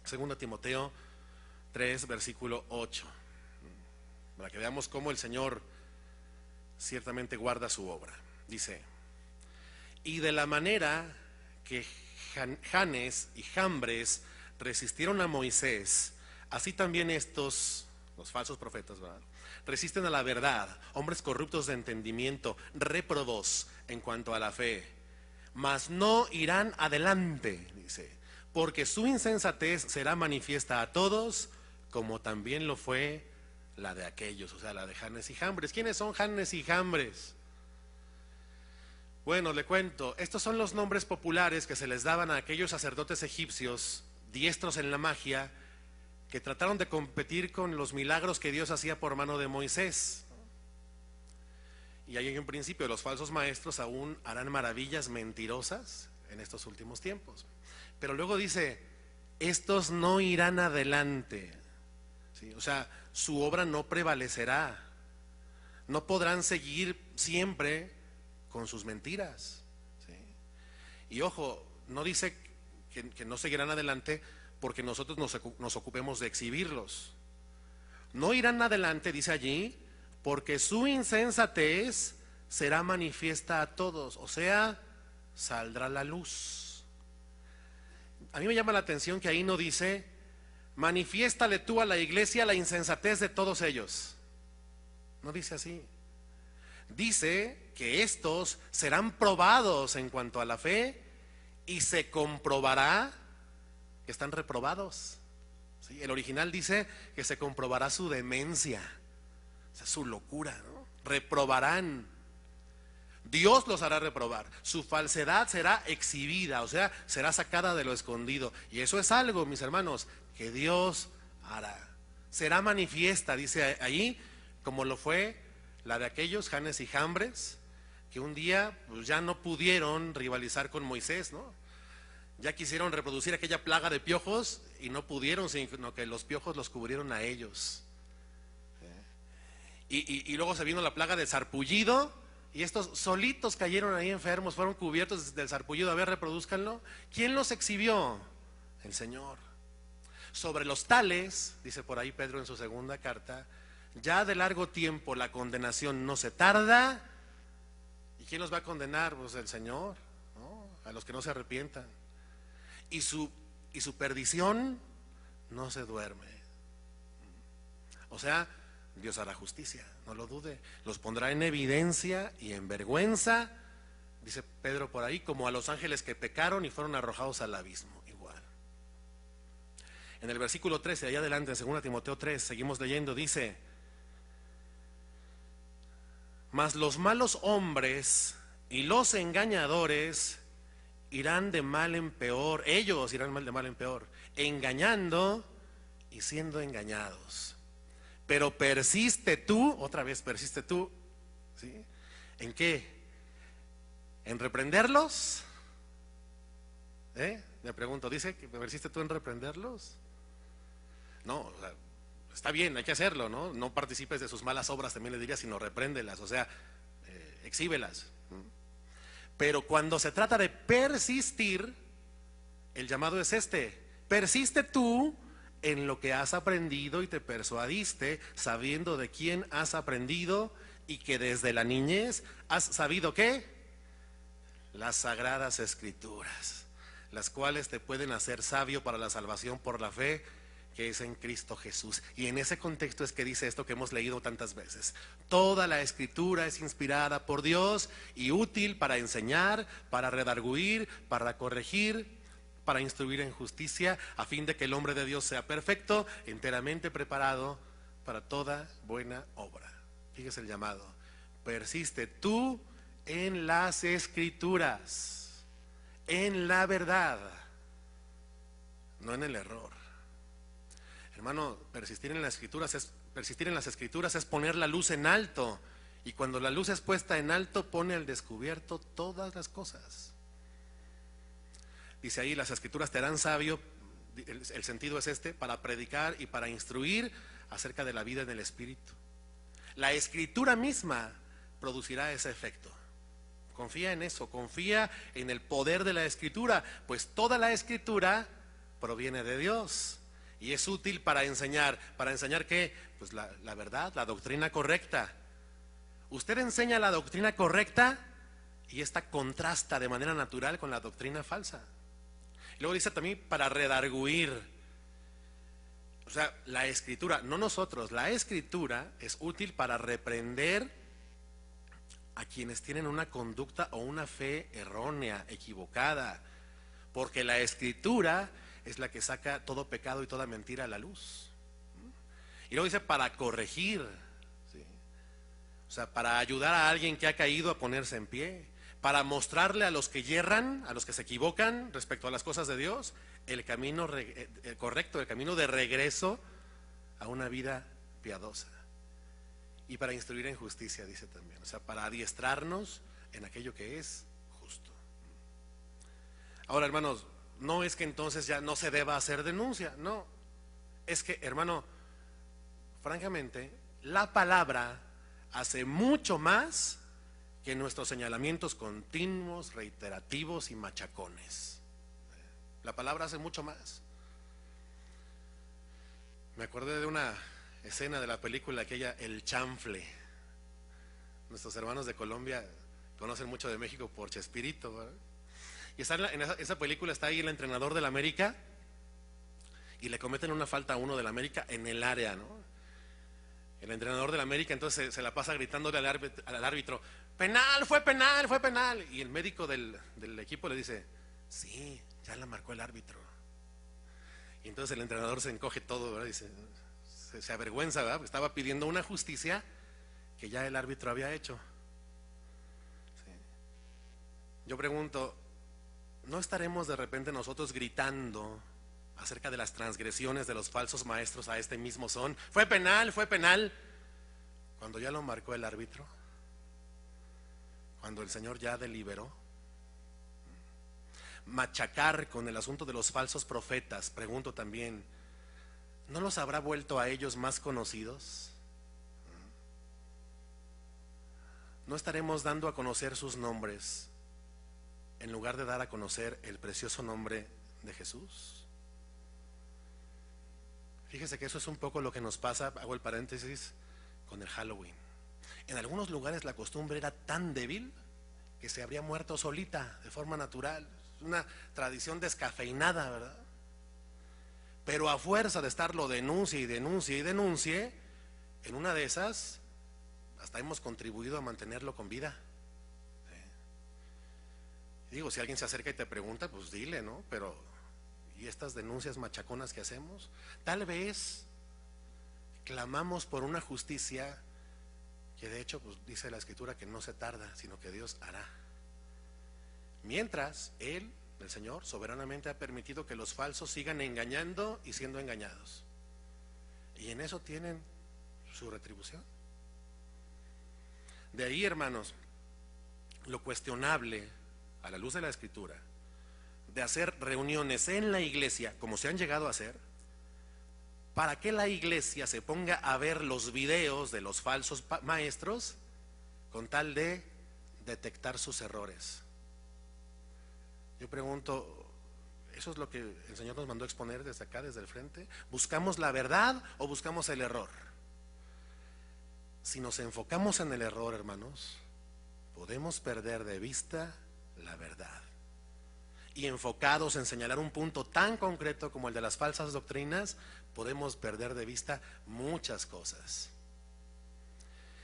2 Timoteo 3, versículo 8, para que veamos cómo el Señor ciertamente guarda su obra. Dice, y de la manera que Janes y Jambres resistieron a Moisés, así también estos, los falsos profetas, ¿verdad?, resisten a la verdad, hombres corruptos de entendimiento, réprobos en cuanto a la fe, mas no irán adelante, dice, porque su insensatez será manifiesta a todos, como también lo fue la de aquellos, o sea, la de Janes y Jambres. ¿Quiénes son Janes y Jambres? Bueno, le cuento, estos son los nombres populares que se les daban a aquellos sacerdotes egipcios, diestros en la magia, que trataron de competir con los milagros que Dios hacía por mano de Moisés. Y ahí en un principio los falsos maestros aún harán maravillas mentirosas en estos últimos tiempos. Pero luego dice, estos no irán adelante, ¿sí? O sea, su obra no prevalecerá, no podrán seguir siempre con sus mentiras, ¿sí? Y ojo, no dice que no seguirán adelante porque nosotros nos ocupemos de exhibirlos. No irán adelante, dice allí, porque su insensatez será manifiesta a todos, o sea, saldrá la luz. A mí me llama la atención que ahí no dice, manifiéstale tú a la iglesia la insensatez de todos ellos. No dice así. Dice que estos serán probados en cuanto a la fe y se comprobará que están reprobados. ¿Sí? El original dice que se comprobará su demencia, o sea, su locura, ¿no? Reprobarán. Dios los hará reprobar. Su falsedad será exhibida, o sea, será sacada de lo escondido. Y eso es algo, mis hermanos, que Dios hará. Será manifiesta, dice ahí, como lo fue la de aquellos, Janes y Jambres, que un día pues, ya no pudieron rivalizar con Moisés, ¿no? Ya quisieron reproducir aquella plaga de piojos y no pudieron, sino que los piojos los cubrieron a ellos. Y luego se vino la plaga del sarpullido y estos solitos cayeron ahí enfermos, fueron cubiertos del sarpullido. A ver, reproduzcanlo. ¿Quién los exhibió? El Señor. Sobre los tales, dice por ahí Pedro en su segunda carta, ya de largo tiempo la condenación no se tarda. ¿Y quién los va a condenar? Pues el Señor, ¿no? A los que no se arrepientan. Y su perdición no se duerme. O sea, Dios hará justicia, no lo dude. Los pondrá en evidencia y en vergüenza, dice Pedro por ahí, como a los ángeles que pecaron y fueron arrojados al abismo. Igual. En el versículo 13, allá adelante, en 2 Timoteo 3, seguimos leyendo, dice: mas los malos hombres y los engañadores irán de mal en peor, ellos irán de mal en peor, engañando y siendo engañados. Pero persiste tú, otra vez persiste tú, ¿sí? ¿En qué? ¿En reprenderlos? Me pregunto, ¿dice que persiste tú en reprenderlos? No, o sea, está bien, hay que hacerlo, ¿no? No participes de sus malas obras, también le diría, sino repréndelas, o sea, exhíbelas. Pero cuando se trata de persistir, el llamado es este: persiste tú en lo que has aprendido y te persuadiste, sabiendo de quién has aprendido y que desde la niñez has sabido ¿qué? Las sagradas escrituras, las cuales te pueden hacer sabio para la salvación por la fe que es en Cristo Jesús. Y en ese contexto es que dice esto que hemos leído tantas veces: toda la escritura es inspirada por Dios y útil para enseñar, para redarguir, para corregir, para instruir en justicia, a fin de que el hombre de Dios sea perfecto, enteramente preparado para toda buena obra. Fíjese el llamado: persiste tú en las escrituras, en la verdad, no en el error. Hermano, persistir en las escrituras es poner la luz en alto, y cuando la luz es puesta en alto pone al descubierto todas las cosas. Dice ahí: las escrituras te harán sabio, el sentido es este, para predicar y para instruir acerca de la vida en el Espíritu. La escritura misma producirá ese efecto. Confía en eso, confía en el poder de la escritura, pues toda la escritura proviene de Dios y es útil para enseñar. ¿Para enseñar qué? Pues la verdad, la doctrina correcta. Usted enseña la doctrina correcta y esta contrasta de manera natural con la doctrina falsa. Y luego dice también para redarguir. O sea, la escritura, no nosotros, la escritura es útil para reprender a quienes tienen una conducta o una fe errónea, equivocada, porque la escritura es la que saca todo pecado y toda mentira a la luz. Y luego dice para corregir, ¿sí? O sea, para ayudar a alguien que ha caído a ponerse en pie, para mostrarle a los que yerran, a los que se equivocan respecto a las cosas de Dios, el camino correcto, el camino de regreso a una vida piadosa. Y para instruir en justicia, dice también, o sea, para adiestrarnos en aquello que es justo. Ahora, hermanos, no es que entonces ya no se deba hacer denuncia, no. Es que, hermano, francamente, la palabra hace mucho más que nuestros señalamientos continuos, reiterativos y machacones. La palabra hace mucho más. Me acordé de una escena de la película aquella, El Chanfle. Nuestros hermanos de Colombia conocen mucho de México por Chespirito, ¿verdad? Y está en esa película está ahí el entrenador del América y le cometen una falta a uno del América en el área, ¿no? El entrenador del América entonces se la pasa gritándole al árbitro, penal, fue penal, fue penal. Y el médico del equipo le dice, sí, ya la marcó el árbitro. Y entonces el entrenador se encoge todo, ¿verdad? Dice, se avergüenza, ¿verdad? Porque estaba pidiendo una justicia que ya el árbitro había hecho. Sí. Yo pregunto, ¿no estaremos de repente nosotros gritando acerca de las transgresiones de los falsos maestros a este mismo son? Fue penal, cuando ya lo marcó el árbitro, cuando el Señor ya deliberó. Machacar con el asunto de los falsos profetas, pregunto también, ¿no los habrá vuelto a ellos más conocidos? ¿No estaremos dando a conocer sus nombres en lugar de dar a conocer el precioso nombre de Jesús? Fíjese que eso es un poco lo que nos pasa, hago el paréntesis, con el Halloween. En algunos lugares la costumbre era tan débil que se habría muerto solita, de forma natural. Es una tradición descafeinada, ¿verdad? Pero a fuerza de estarlo denuncie y denuncie y denuncie, en una de esas hasta hemos contribuido a mantenerlo con vida. ¿Sí? Digo, si alguien se acerca y te pregunta, pues dile, ¿no? Pero ¿y estas denuncias machaconas que hacemos? Tal vez clamamos por una justicia que de hecho pues dice la Escritura que no se tarda, sino que Dios hará. Mientras Él, el Señor, soberanamente ha permitido que los falsos sigan engañando y siendo engañados. Y en eso tienen su retribución. De ahí, hermanos, lo cuestionable a la luz de la Escritura de hacer reuniones en la iglesia, como se han llegado a hacer, para que la iglesia se ponga a ver los videos de los falsos maestros con tal de detectar sus errores. Yo pregunto, ¿eso es lo que el Señor nos mandó a exponer desde acá, desde el frente? ¿Buscamos la verdad o buscamos el error? Si nos enfocamos en el error, hermanos, podemos perder de vista la verdad. Y enfocados en señalar un punto tan concreto como el de las falsas doctrinas, podemos perder de vista muchas cosas.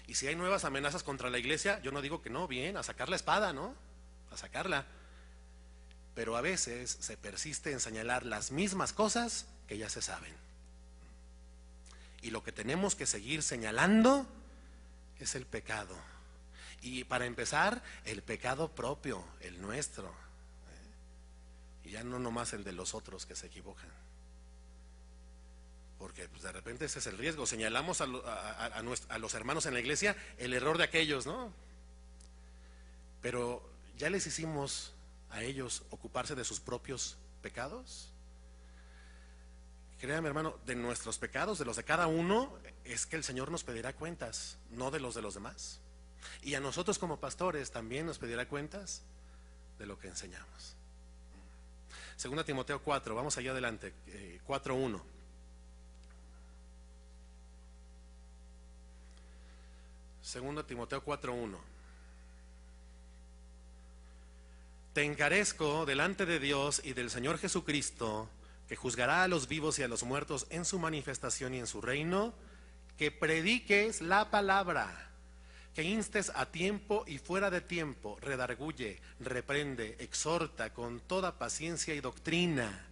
Y si hay nuevas amenazas contra la iglesia, yo no digo que no, bien, a sacar la espada, ¿no? A sacarla. Pero a veces se persiste en señalar las mismas cosas que ya se saben. Y lo que tenemos que seguir señalando es el pecado. Y para empezar, el pecado propio, el nuestro. Y ya no nomás el de los otros que se equivocan. Porque pues, de repente ese es el riesgo. Señalamos a los hermanos en la iglesia el error de aquellos, ¿no? Pero ya les hicimos a ellos ocuparse de sus propios pecados. Créame, hermano, de nuestros pecados, de los de cada uno, es que el Señor nos pedirá cuentas, no de los demás. Y a nosotros como pastores también nos pedirá cuentas de lo que enseñamos. Segunda Timoteo 4, vamos allá adelante, 4:1. Segunda Timoteo 4:1. Te encarezco delante de Dios y del Señor Jesucristo, que juzgará a los vivos y a los muertos en su manifestación y en su reino, que prediques la palabra, que instes a tiempo y fuera de tiempo, redarguye, reprende, exhorta con toda paciencia y doctrina,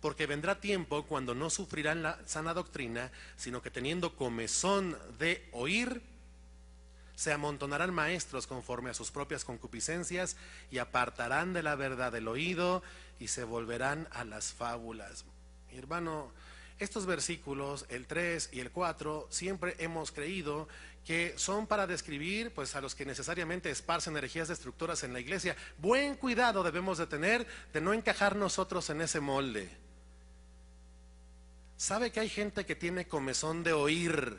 porque vendrá tiempo cuando no sufrirán la sana doctrina, sino que teniendo comezón de oír, se amontonarán maestros conforme a sus propias concupiscencias y apartarán de la verdad el oído y se volverán a las fábulas. Mi hermano, estos versículos, el 3 y el 4, siempre hemos creído que son para describir pues a los que necesariamente esparcen herejías destructoras en la iglesia. Buen cuidado debemos de tener de no encajar nosotros en ese molde. ¿Sabe que hay gente que tiene comezón de oír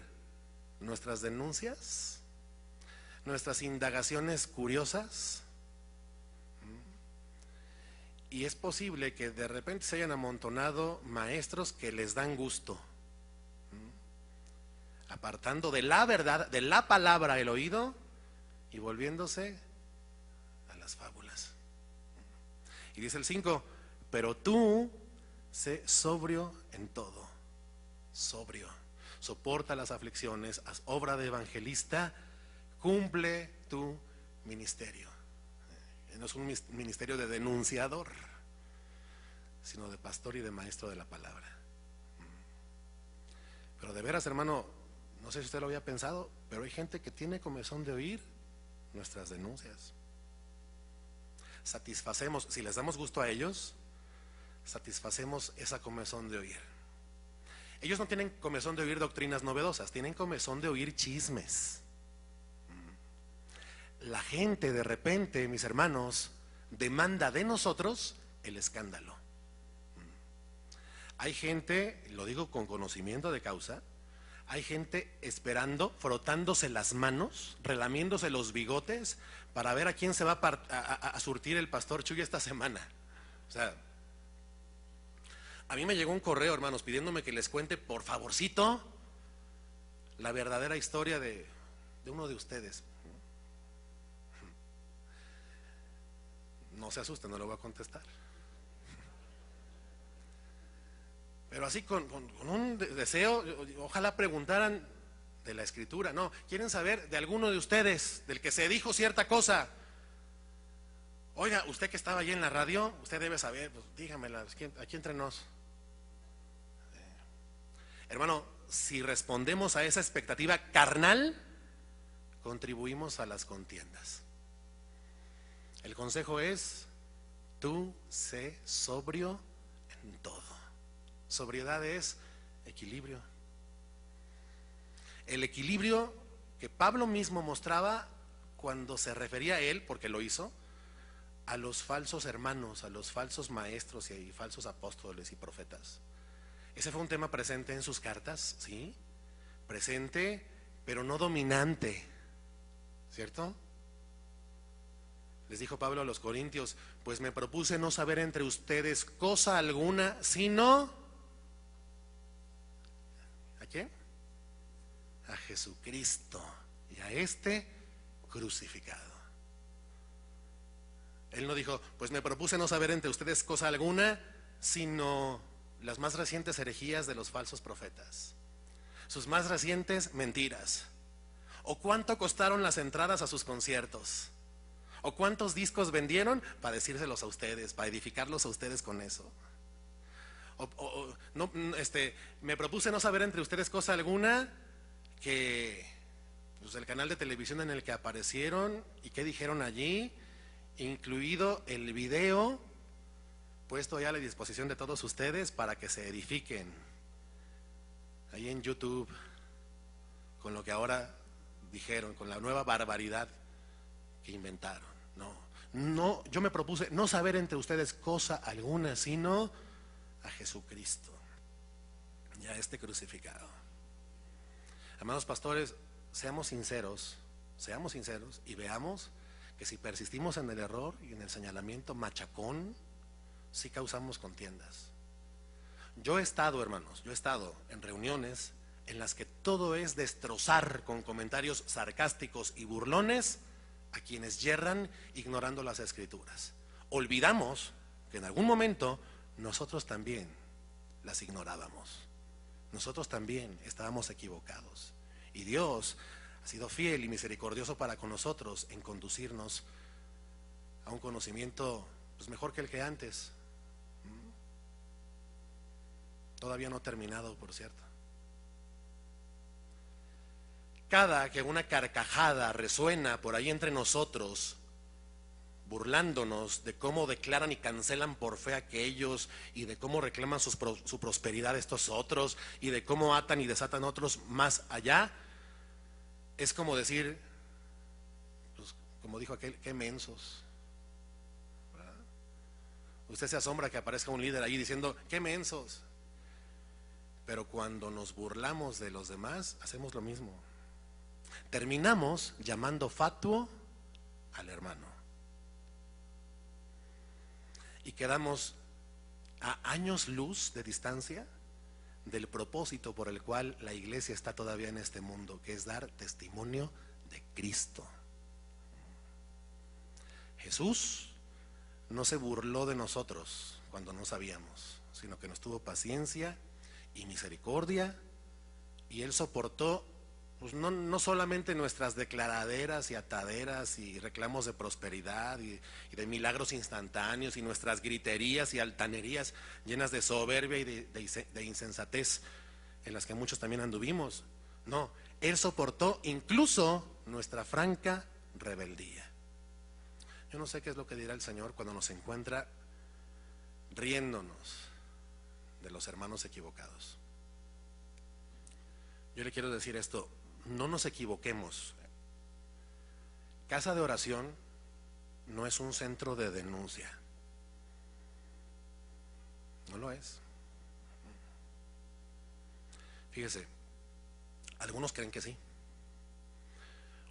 nuestras denuncias? Nuestras indagaciones curiosas, y es posible que de repente se hayan amontonado maestros que les dan gusto, apartando de la verdad, de la palabra el oído y volviéndose a las fábulas. Y dice el 5, pero tú sé sobrio en todo. Sobrio. Soporta las aflicciones, haz obra de evangelista, cumple tu ministerio. No es un ministerio de denunciador, sino de pastor y de maestro de la palabra. Pero de veras, hermano, no sé si usted lo había pensado, pero hay gente que tiene comezón de oír nuestras denuncias. Satisfacemos, si les damos gusto a ellos, satisfacemos esa comezón de oír. Ellos no tienen comezón de oír doctrinas novedosas, tienen comezón de oír chismes. La gente de repente, mis hermanos, demanda de nosotros el escándalo. Hay gente, lo digo con conocimiento de causa, hay gente esperando, frotándose las manos, relamiéndose los bigotes para ver a quién se va a surtir el pastor Chuy esta semana. O sea, a mí me llegó un correo, hermanos, pidiéndome que les cuente, por favorcito, la verdadera historia de uno de ustedes. No se asusten, no lo voy a contestar. Pero así con un deseo, ojalá preguntaran de la escritura. No, quieren saber de alguno de ustedes, del que se dijo cierta cosa. Oiga, usted que estaba allí en la radio, usted debe saber, pues dígamela, aquí entre nos. Hermano, si respondemos a esa expectativa carnal, contribuimos a las contiendas. El consejo es, tú sé sobrio en todo. Sobriedad es equilibrio. El equilibrio que Pablo mismo mostraba cuando se refería a él, porque lo hizo, a los falsos hermanos, a los falsos maestros y falsos apóstoles y profetas. Ese fue un tema presente en sus cartas, ¿sí? Presente, pero no dominante, ¿cierto? Les dijo Pablo a los corintios, pues me propuse no saber entre ustedes cosa alguna, sino ¿a quién? A Jesucristo y a este crucificado. Él no dijo, pues me propuse no saber entre ustedes cosa alguna, sino las más recientes herejías de los falsos profetas, sus más recientes mentiras, o cuánto costaron las entradas a sus conciertos, o cuántos discos vendieron para decírselos a ustedes, para edificarlos a ustedes con eso. Me propuse no saber entre ustedes cosa alguna, que pues, el canal de televisión en el que aparecieron y qué dijeron allí, incluido el video puesto ya a la disposición de todos ustedes para que se edifiquen ahí en YouTube con lo que ahora dijeron, con la nueva barbaridad que inventaron. No, yo me propuse no saber entre ustedes cosa alguna, sino a Jesucristo y a este crucificado. Amados pastores, seamos sinceros y veamos que si persistimos en el error y en el señalamiento machacón, sí causamos contiendas. Yo he estado, hermanos, en reuniones en las que todo es destrozar con comentarios sarcásticos y burlones a quienes yerran ignorando las escrituras. Olvidamos que en algún momento nosotros también las ignorábamos. Nosotros también estábamos equivocados. Y Dios ha sido fiel y misericordioso para con nosotros en conducirnos a un conocimiento pues, mejor que el que antes. Todavía no terminado, por cierto. Cada que una carcajada resuena por ahí entre nosotros, burlándonos de cómo declaran y cancelan por fe aquellos, y de cómo reclaman su prosperidad estos otros, y de cómo atan y desatan otros más allá, es como decir, pues, como dijo aquel, qué mensos. ¿Verdad? Usted se asombra que aparezca un líder ahí diciendo, qué mensos. Pero cuando nos burlamos de los demás, hacemos lo mismo. Terminamos llamando fatuo al hermano. Y quedamos a años luz de distancia del propósito por el cual la iglesia está todavía en este mundo, que es dar testimonio de Cristo. Jesús no se burló de nosotros cuando no sabíamos. sino que nos tuvo paciencia y misericordia, y Él soportó pues no solamente nuestras declaraderas y ataderas y reclamos de prosperidad y de milagros instantáneos y nuestras griterías y altanerías llenas de soberbia y de insensatez en las que muchos también anduvimos. No, Él soportó incluso nuestra franca rebeldía. Yo no sé qué es lo que dirá el Señor cuando nos encuentra riéndonos de los hermanos equivocados. Yo le quiero decir esto: no nos equivoquemos. Casa de oración no es un centro de denuncia. No lo es. Fíjese, algunos creen que sí.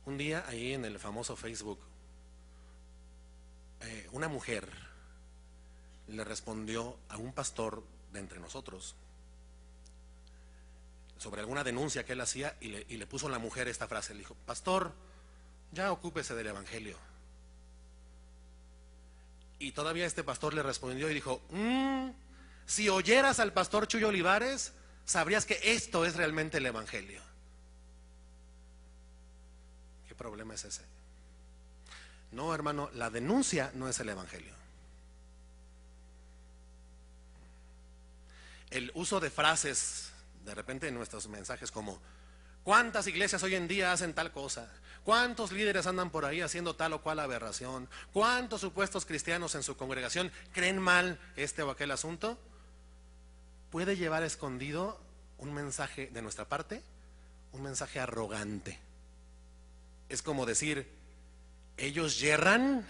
Un día ahí en el famoso Facebook, una mujer le respondió a un pastor de entre nosotros sobre alguna denuncia que él hacía, y le puso a la mujer esta frase. Le dijo: pastor, ya ocúpese del evangelio. Y todavía este pastor le respondió y dijo: si oyeras al pastor Chuy Olivares, sabrías que esto es realmente el evangelio. ¿Qué problema es ese? No, hermano, la denuncia no es el evangelio. El uso de frases de repente en nuestros mensajes como: ¿cuántas iglesias hoy en día hacen tal cosa? ¿Cuántos líderes andan por ahí haciendo tal o cual aberración? ¿Cuántos supuestos cristianos en su congregación creen mal este o aquel asunto? Puede llevar escondido un mensaje de nuestra parte, un mensaje arrogante. Es como decir: ellos yerran,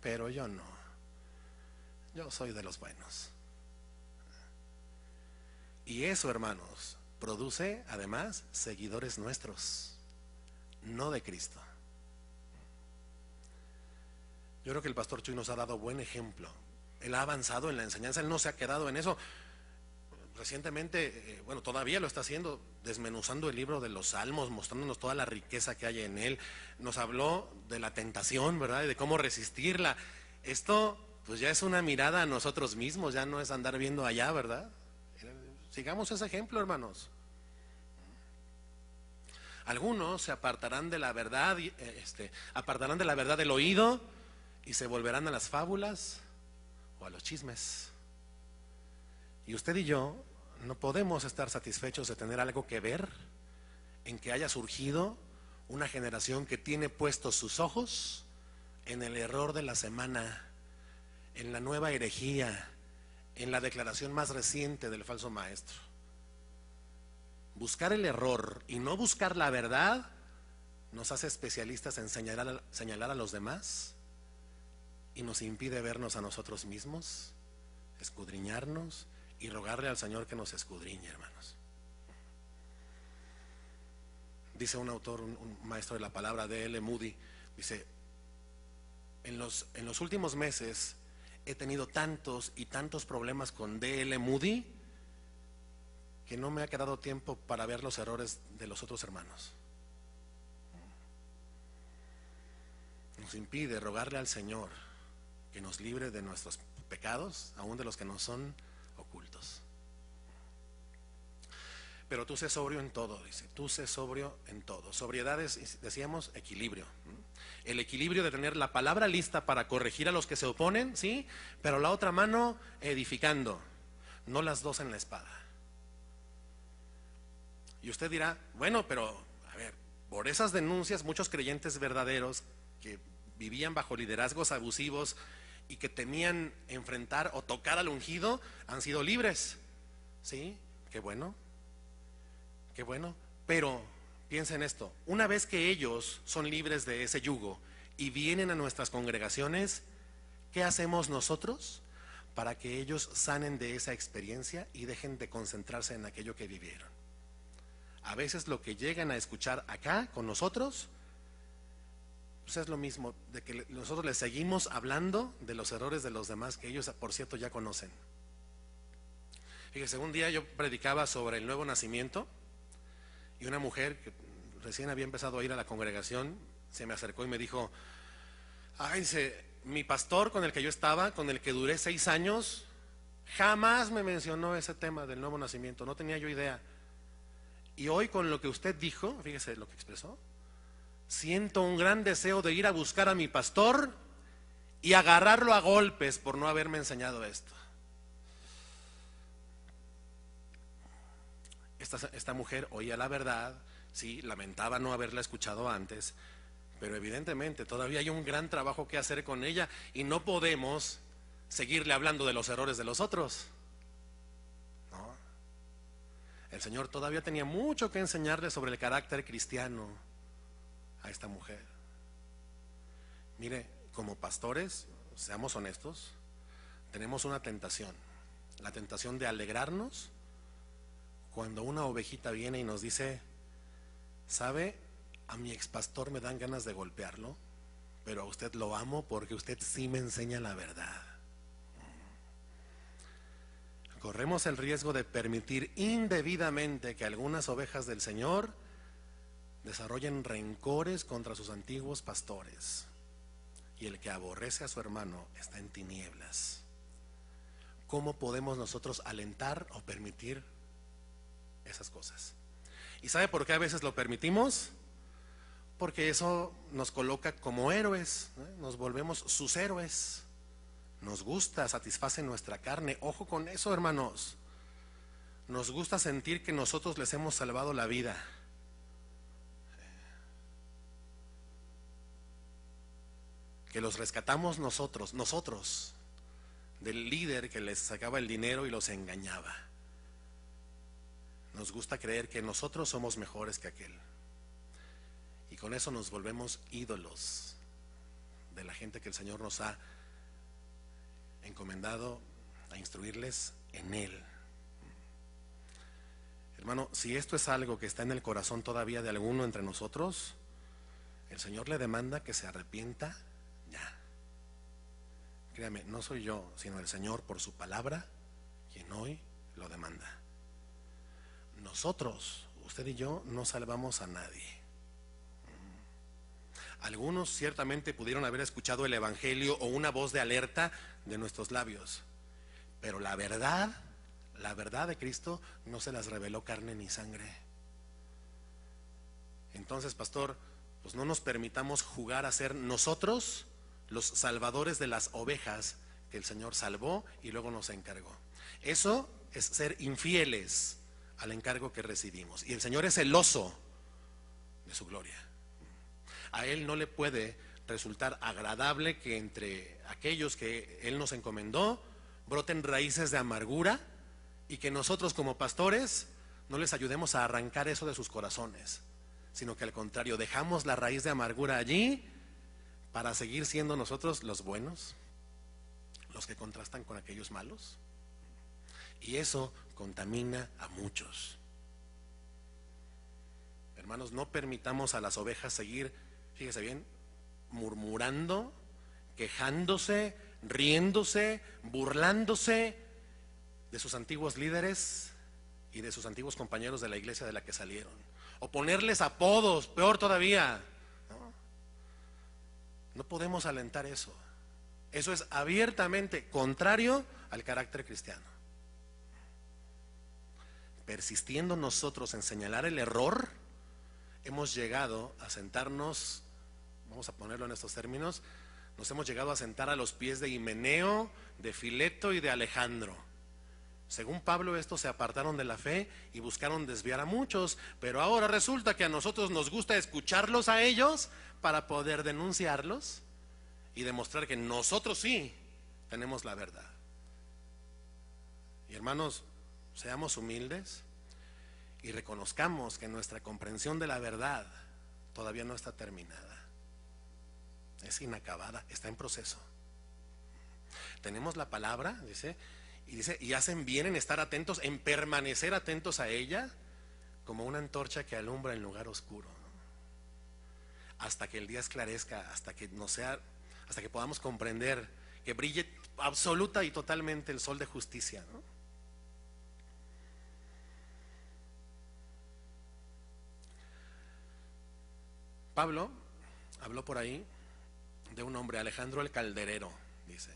pero yo no. Yo soy de los buenos. Y eso, hermanos, produce además seguidores nuestros, no de Cristo. Yo creo que el pastor Chuy nos ha dado buen ejemplo. Él ha avanzado en la enseñanza, él no se ha quedado en eso. Recientemente, bueno, todavía lo está haciendo, desmenuzando el libro de los Salmos, mostrándonos toda la riqueza que hay en él. Nos habló de la tentación, ¿verdad? Y de cómo resistirla. Esto, pues ya es una mirada a nosotros mismos, ya no es andar viendo allá, ¿verdad? Sigamos ese ejemplo, hermanos. Algunos se apartarán de la verdad, apartarán de la verdad del oído y se volverán a las fábulas o a los chismes. Y usted y yo no podemos estar satisfechos de tener algo que ver en que haya surgido una generación que tiene puestos sus ojos en el error de la semana, en la nueva herejía, en la declaración más reciente del falso maestro. Buscar el error y no buscar la verdad nos hace especialistas en señalar a los demás y nos impide vernos a nosotros mismos, escudriñarnos y rogarle al Señor que nos escudriñe, hermanos. Dice un autor, un maestro de la palabra, D.L. Moody, dice: en los últimos meses he tenido tantos y tantos problemas con D.L. Moody que no me ha quedado tiempo para ver los errores de los otros hermanos. Nos impide rogarle al Señor que nos libre de nuestros pecados, aún de los que nos son ocultos. Pero tú sé sobrio en todo, dice, tú sé sobrio en todo. Sobriedad es, decíamos, equilibrio. El equilibrio de tener la palabra lista para corregir a los que se oponen, ¿sí? Pero la otra mano edificando, no las dos en la espada. Y usted dirá: bueno, pero, a ver, por esas denuncias muchos creyentes verdaderos que vivían bajo liderazgos abusivos y que temían enfrentar o tocar al ungido han sido libres. ¿Sí? Qué bueno. Qué bueno. Pero piensa en esto: una vez que ellos son libres de ese yugo y vienen a nuestras congregaciones, ¿qué hacemos nosotros para que ellos sanen de esa experiencia y dejen de concentrarse en aquello que vivieron? A veces lo que llegan a escuchar acá con nosotros, pues es lo mismo, de que nosotros les seguimos hablando de los errores de los demás que ellos, por cierto, ya conocen. Fíjese, un día yo predicaba sobre el nuevo nacimiento y una mujer que recién había empezado a ir a la congregación se me acercó y me dijo: ay, dice, mi pastor con el que yo estaba, con el que duré 6 años, Jamás me mencionó ese tema del nuevo nacimiento, no tenía yo idea. Y hoy con lo que usted dijo, fíjese lo que expresó, siento un gran deseo de ir a buscar a mi pastor y agarrarlo a golpes por no haberme enseñado esto. Esta mujer oía la verdad, sí, lamentaba no haberla escuchado antes, pero evidentemente todavía hay un gran trabajo que hacer con ella y no podemos seguirle hablando de los errores de los otros. No. El Señor todavía tenía mucho que enseñarle sobre el carácter cristiano a esta mujer. Mire, como pastores, seamos honestos, tenemos una tentación, la tentación de alegrarnos cuando una ovejita viene y nos dice: ¿sabe? A mi expastor me dan ganas de golpearlo, pero a usted lo amo porque usted sí me enseña la verdad. Corremos el riesgo de permitir indebidamente que algunas ovejas del Señor desarrollen rencores contra sus antiguos pastores. Y el que aborrece a su hermano está en tinieblas. ¿Cómo podemos nosotros alentar o permitir esas cosas? ¿Y sabe por qué a veces lo permitimos? Porque eso nos coloca como héroes, ¿eh? Nos volvemos sus héroes. Nos gusta, satisface nuestra carne. Ojo con eso, hermanos. Nos gusta sentir que nosotros les hemos salvado la vida. Que los rescatamos nosotros del líder que les sacaba el dinero y los engañaba. Nos gusta creer que nosotros somos mejores que aquel. Y con eso nos volvemos ídolos de la gente que el Señor nos ha encomendado a instruirles en Él. Hermano, si esto es algo que está en el corazón todavía de alguno entre nosotros, el Señor le demanda que se arrepienta ya. Créame, no soy yo, sino el Señor por su palabra quien hoy lo demanda. Nosotros, usted y yo, no salvamos a nadie. Algunos ciertamente pudieron haber escuchado el evangelio o una voz de alerta de nuestros labios, pero la verdad de Cristo no se las reveló carne ni sangre. Entonces, pastor, pues no nos permitamos jugar a ser nosotros los salvadores de las ovejas que el Señor salvó y luego nos encargó. Eso es ser infieles al encargo que recibimos, y el Señor es celoso de su gloria. A Él no le puede resultar agradable que entre aquellos que Él nos encomendó broten raíces de amargura y que nosotros como pastores no les ayudemos a arrancar eso de sus corazones, sino que al contrario, dejamos la raíz de amargura allí para seguir siendo nosotros los buenos, los que contrastan con aquellos malos, y eso contamina a muchos. Hermanos, no permitamos a las ovejas seguir, fíjese bien, murmurando, quejándose, riéndose, burlándose de sus antiguos líderes y de sus antiguos compañeros de la iglesia de la que salieron, o ponerles apodos, peor todavía. No podemos alentar eso. Eso es abiertamente contrario al carácter cristiano. Persistiendo nosotros en señalar el error, hemos llegado a sentarnos, vamos a ponerlo en estos términos, nos hemos llegado a sentar a los pies de Himeneo, de Fileto y de Alejandro. Según Pablo, estos se apartaron de la fe y buscaron desviar a muchos, pero ahora resulta que a nosotros nos gusta escucharlos a ellos para poder denunciarlos y demostrar que nosotros sí tenemos la verdad. Y hermanos, seamos humildes y reconozcamos que nuestra comprensión de la verdad todavía no está terminada, es inacabada, está en proceso. Tenemos la palabra, dice, y hacen bien en estar atentos, en permanecer atentos a ella, como una antorcha que alumbra en lugar oscuro, ¿no? Hasta que el día esclarezca, hasta que podamos comprender, que brille absoluta y totalmente el sol de justicia, ¿no? Pablo habló por ahí de un hombre, Alejandro el Calderero, dice,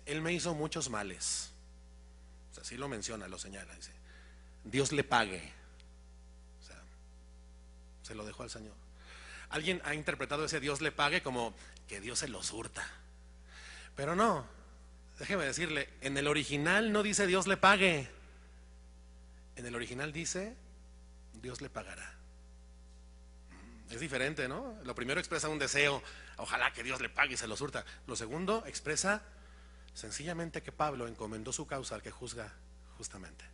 él me hizo muchos males. O sea, sí lo menciona, lo señala, dice, Dios le pague. O sea, se lo dejó al Señor. Alguien ha interpretado ese Dios le pague como que Dios se lo surta. Pero no, déjeme decirle, en el original no dice Dios le pague. En el original dice Dios le pagará. Es diferente, ¿no? Lo primero expresa un deseo, ojalá que Dios le pague y se lo surta. Lo segundo expresa sencillamente que Pablo encomendó su causa al que juzga justamente.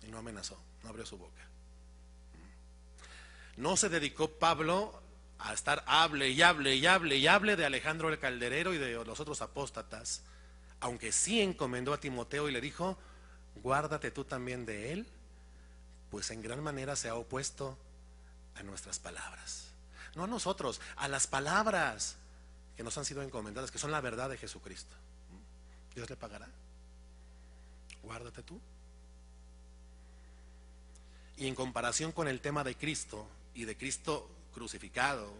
Y no amenazó, no abrió su boca. No se dedicó Pablo a estar hable y hable y hable y hable de Alejandro el Calderero y de los otros apóstatas, aunque sí encomendó a Timoteo y le dijo, guárdate tú también de él, pues en gran manera se ha opuesto a nuestras palabras. No a nosotros, a las palabras que nos han sido encomendadas, que son la verdad de Jesucristo. Dios le pagará. Guárdate tú. Y en comparación con el tema de Cristo y de Cristo crucificado,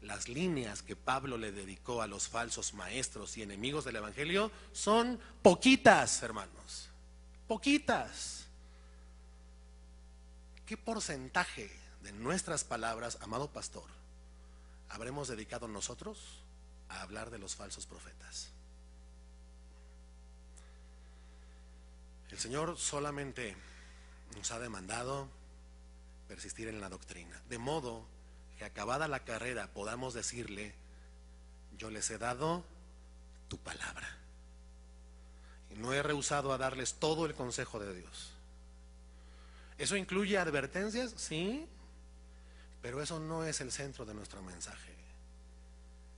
las líneas que Pablo le dedicó a los falsos maestros y enemigos del Evangelio son poquitas, hermanos. Poquitas. ¿Qué porcentaje de nuestras palabras, amado pastor, habremos dedicado nosotros a hablar de los falsos profetas? El Señor solamente nos ha demandado persistir en la doctrina, de modo que acabada la carrera podamos decirle, yo les he dado tu palabra y no he rehusado a darles todo el consejo de Dios. ¿Eso incluye advertencias? Sí, pero eso no es el centro de nuestro mensaje.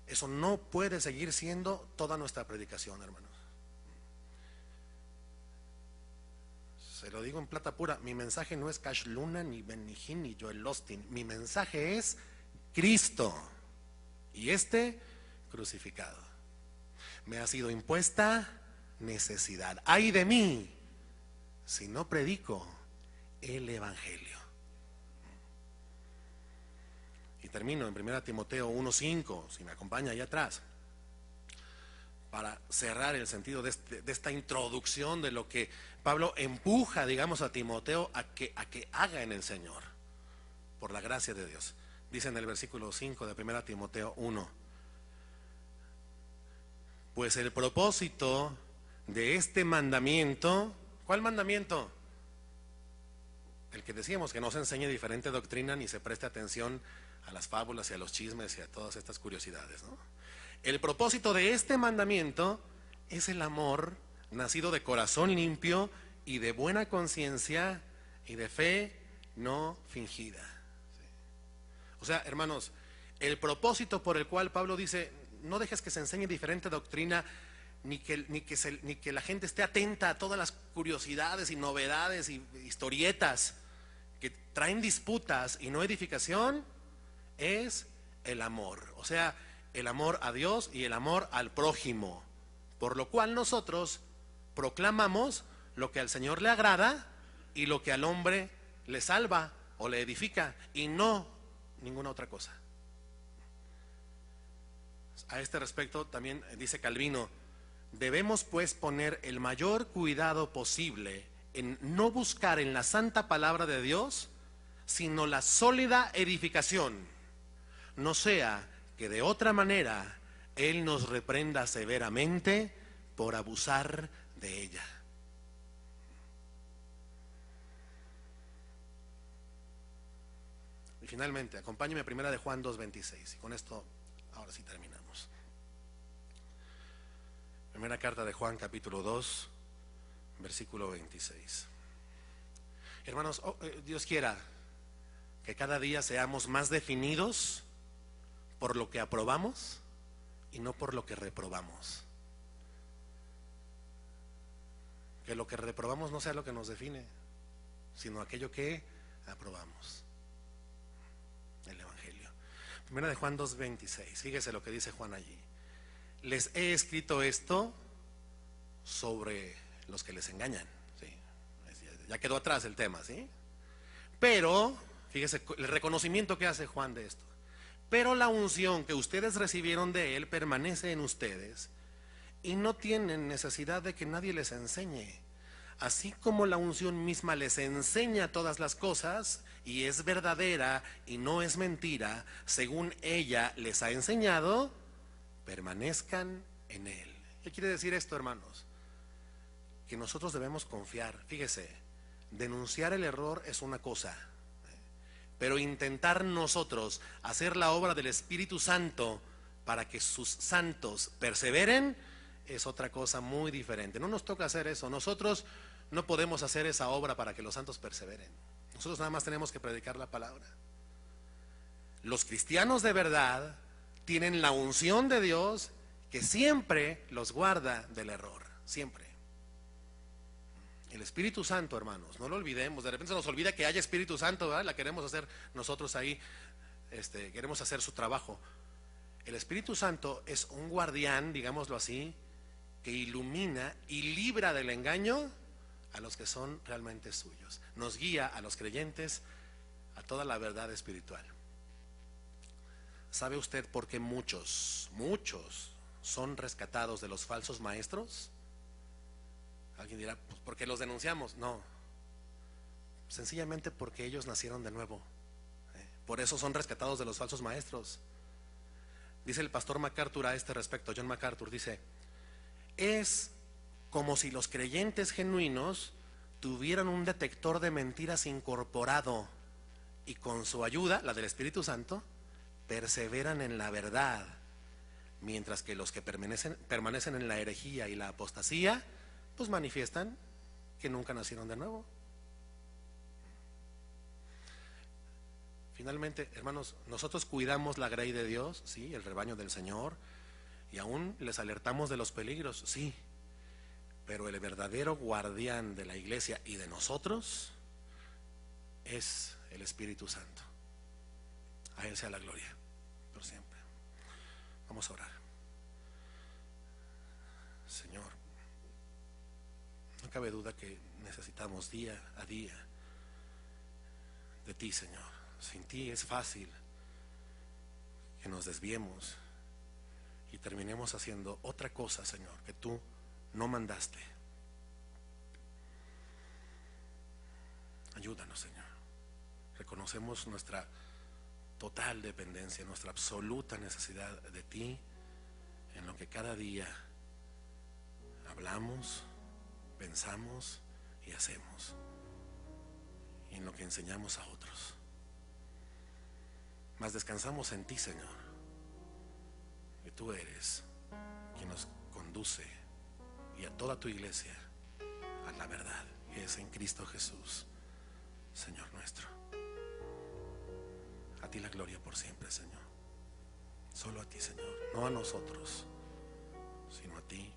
Eso no puede seguir siendo toda nuestra predicación, hermanos. Se lo digo en plata pura, mi mensaje no es Cash Luna, ni Benny Hinn, ni Joel Osteen. Mi mensaje es Cristo y este crucificado. Me ha sido impuesta necesidad. ¡Ay de mí si no predico el Evangelio! Y termino en 1 Timoteo 1:5, si me acompaña allá atrás, para cerrar el sentido de esta introducción de lo que Pablo empuja, digamos, a Timoteo a que haga en el Señor, por la gracia de Dios. Dice en el versículo 5 de 1 Timoteo 1, pues el propósito de este mandamiento, ¿cuál mandamiento? El que decíamos, que no se enseñe diferente doctrina ni se preste atención a las fábulas y a los chismes y a todas estas curiosidades, ¿no? El propósito de este mandamiento es el amor nacido de corazón limpio y de buena conciencia y de fe no fingida. O sea, hermanos, el propósito por el cual Pablo dice, no dejes que se enseñe diferente doctrina, ni que la gente esté atenta a todas las curiosidades y novedades y historietas que traen disputas y no edificación, es el amor. O sea, el amor a Dios y el amor al prójimo, por lo cual nosotros proclamamos lo que al Señor le agrada y lo que al hombre le salva o le edifica, y no ninguna otra cosa. A este respecto también dice Calvino, debemos pues poner el mayor cuidado posible en no buscar en la santa palabra de Dios sino la sólida edificación, no sea que de otra manera Él nos reprenda severamente por abusar de ella. Y finalmente, acompáñeme a 1 Juan 2:26, y con esto ahora sí terminamos. Primera carta de Juan, capítulo 2, versículo 26. Hermanos, Dios quiera que cada día seamos más definidos por lo que aprobamos y no por lo que reprobamos. Que lo que reprobamos no sea lo que nos define, sino aquello que aprobamos. El Evangelio. Primera de Juan 2:26. Fíjese lo que dice Juan allí. Les he escrito esto sobre los que les engañan. ¿Sí? Ya quedó atrás el tema, ¿sí? Pero, fíjese el reconocimiento que hace Juan de esto. Pero la unción que ustedes recibieron de Él permanece en ustedes y no tienen necesidad de que nadie les enseñe, así como la unción misma les enseña todas las cosas, y es verdadera y no es mentira, según ella les ha enseñado, permanezcan en él. ¿Qué quiere decir esto, hermanos? Que nosotros debemos confiar. Fíjese, denunciar el error es una cosa, pero intentar nosotros hacer la obra del Espíritu Santo para que sus santos perseveren es otra cosa muy diferente. No nos toca hacer eso. Nosotros no podemos hacer esa obra para que los santos perseveren. Nosotros nada más tenemos que predicar la palabra. Los cristianos de verdad tienen la unción de Dios que siempre los guarda del error, siempre. El Espíritu Santo, hermanos, no lo olvidemos. De repente se nos olvida que haya Espíritu Santo, ¿verdad? La queremos hacer nosotros ahí, queremos hacer su trabajo. El Espíritu Santo es un guardián, digámoslo así, que ilumina y libra del engaño a los que son realmente suyos. Nos guía a los creyentes a toda la verdad espiritual. ¿Sabe usted por qué muchos son rescatados de los falsos maestros? Alguien dirá, pues ¿por qué los denunciamos? No, sencillamente porque ellos nacieron de nuevo. Por eso son rescatados de los falsos maestros. Dice el pastor MacArthur a este respecto, John MacArthur, dice: es como si los creyentes genuinos tuvieran un detector de mentiras incorporado y con su ayuda, la del Espíritu Santo, perseveran en la verdad, mientras que los que permanecen en la herejía y la apostasía, pues manifiestan que nunca nacieron de nuevo. Finalmente, hermanos, nosotros cuidamos la grey de Dios, sí, el rebaño del Señor, y aún les alertamos de los peligros, sí, pero el verdadero guardián de la iglesia y de nosotros es el Espíritu Santo. A Él sea la gloria por siempre. Vamos a orar. Señor, no cabe duda que necesitamos día a día de ti, Señor. Sin ti es fácil que nos desviemos y terminemos haciendo otra cosa, Señor, que tú no mandaste. Ayúdanos, Señor. Reconocemos nuestra total dependencia, nuestra absoluta necesidad de ti en lo que cada día hablamos, pensamos y hacemos, y en lo que enseñamos a otros. Mas descansamos en ti, Señor, que tú eres quien nos conduce, y a toda tu iglesia, a la verdad, que es en Cristo Jesús, Señor nuestro. A ti la gloria por siempre, Señor. Solo a ti, Señor, no a nosotros, sino a ti.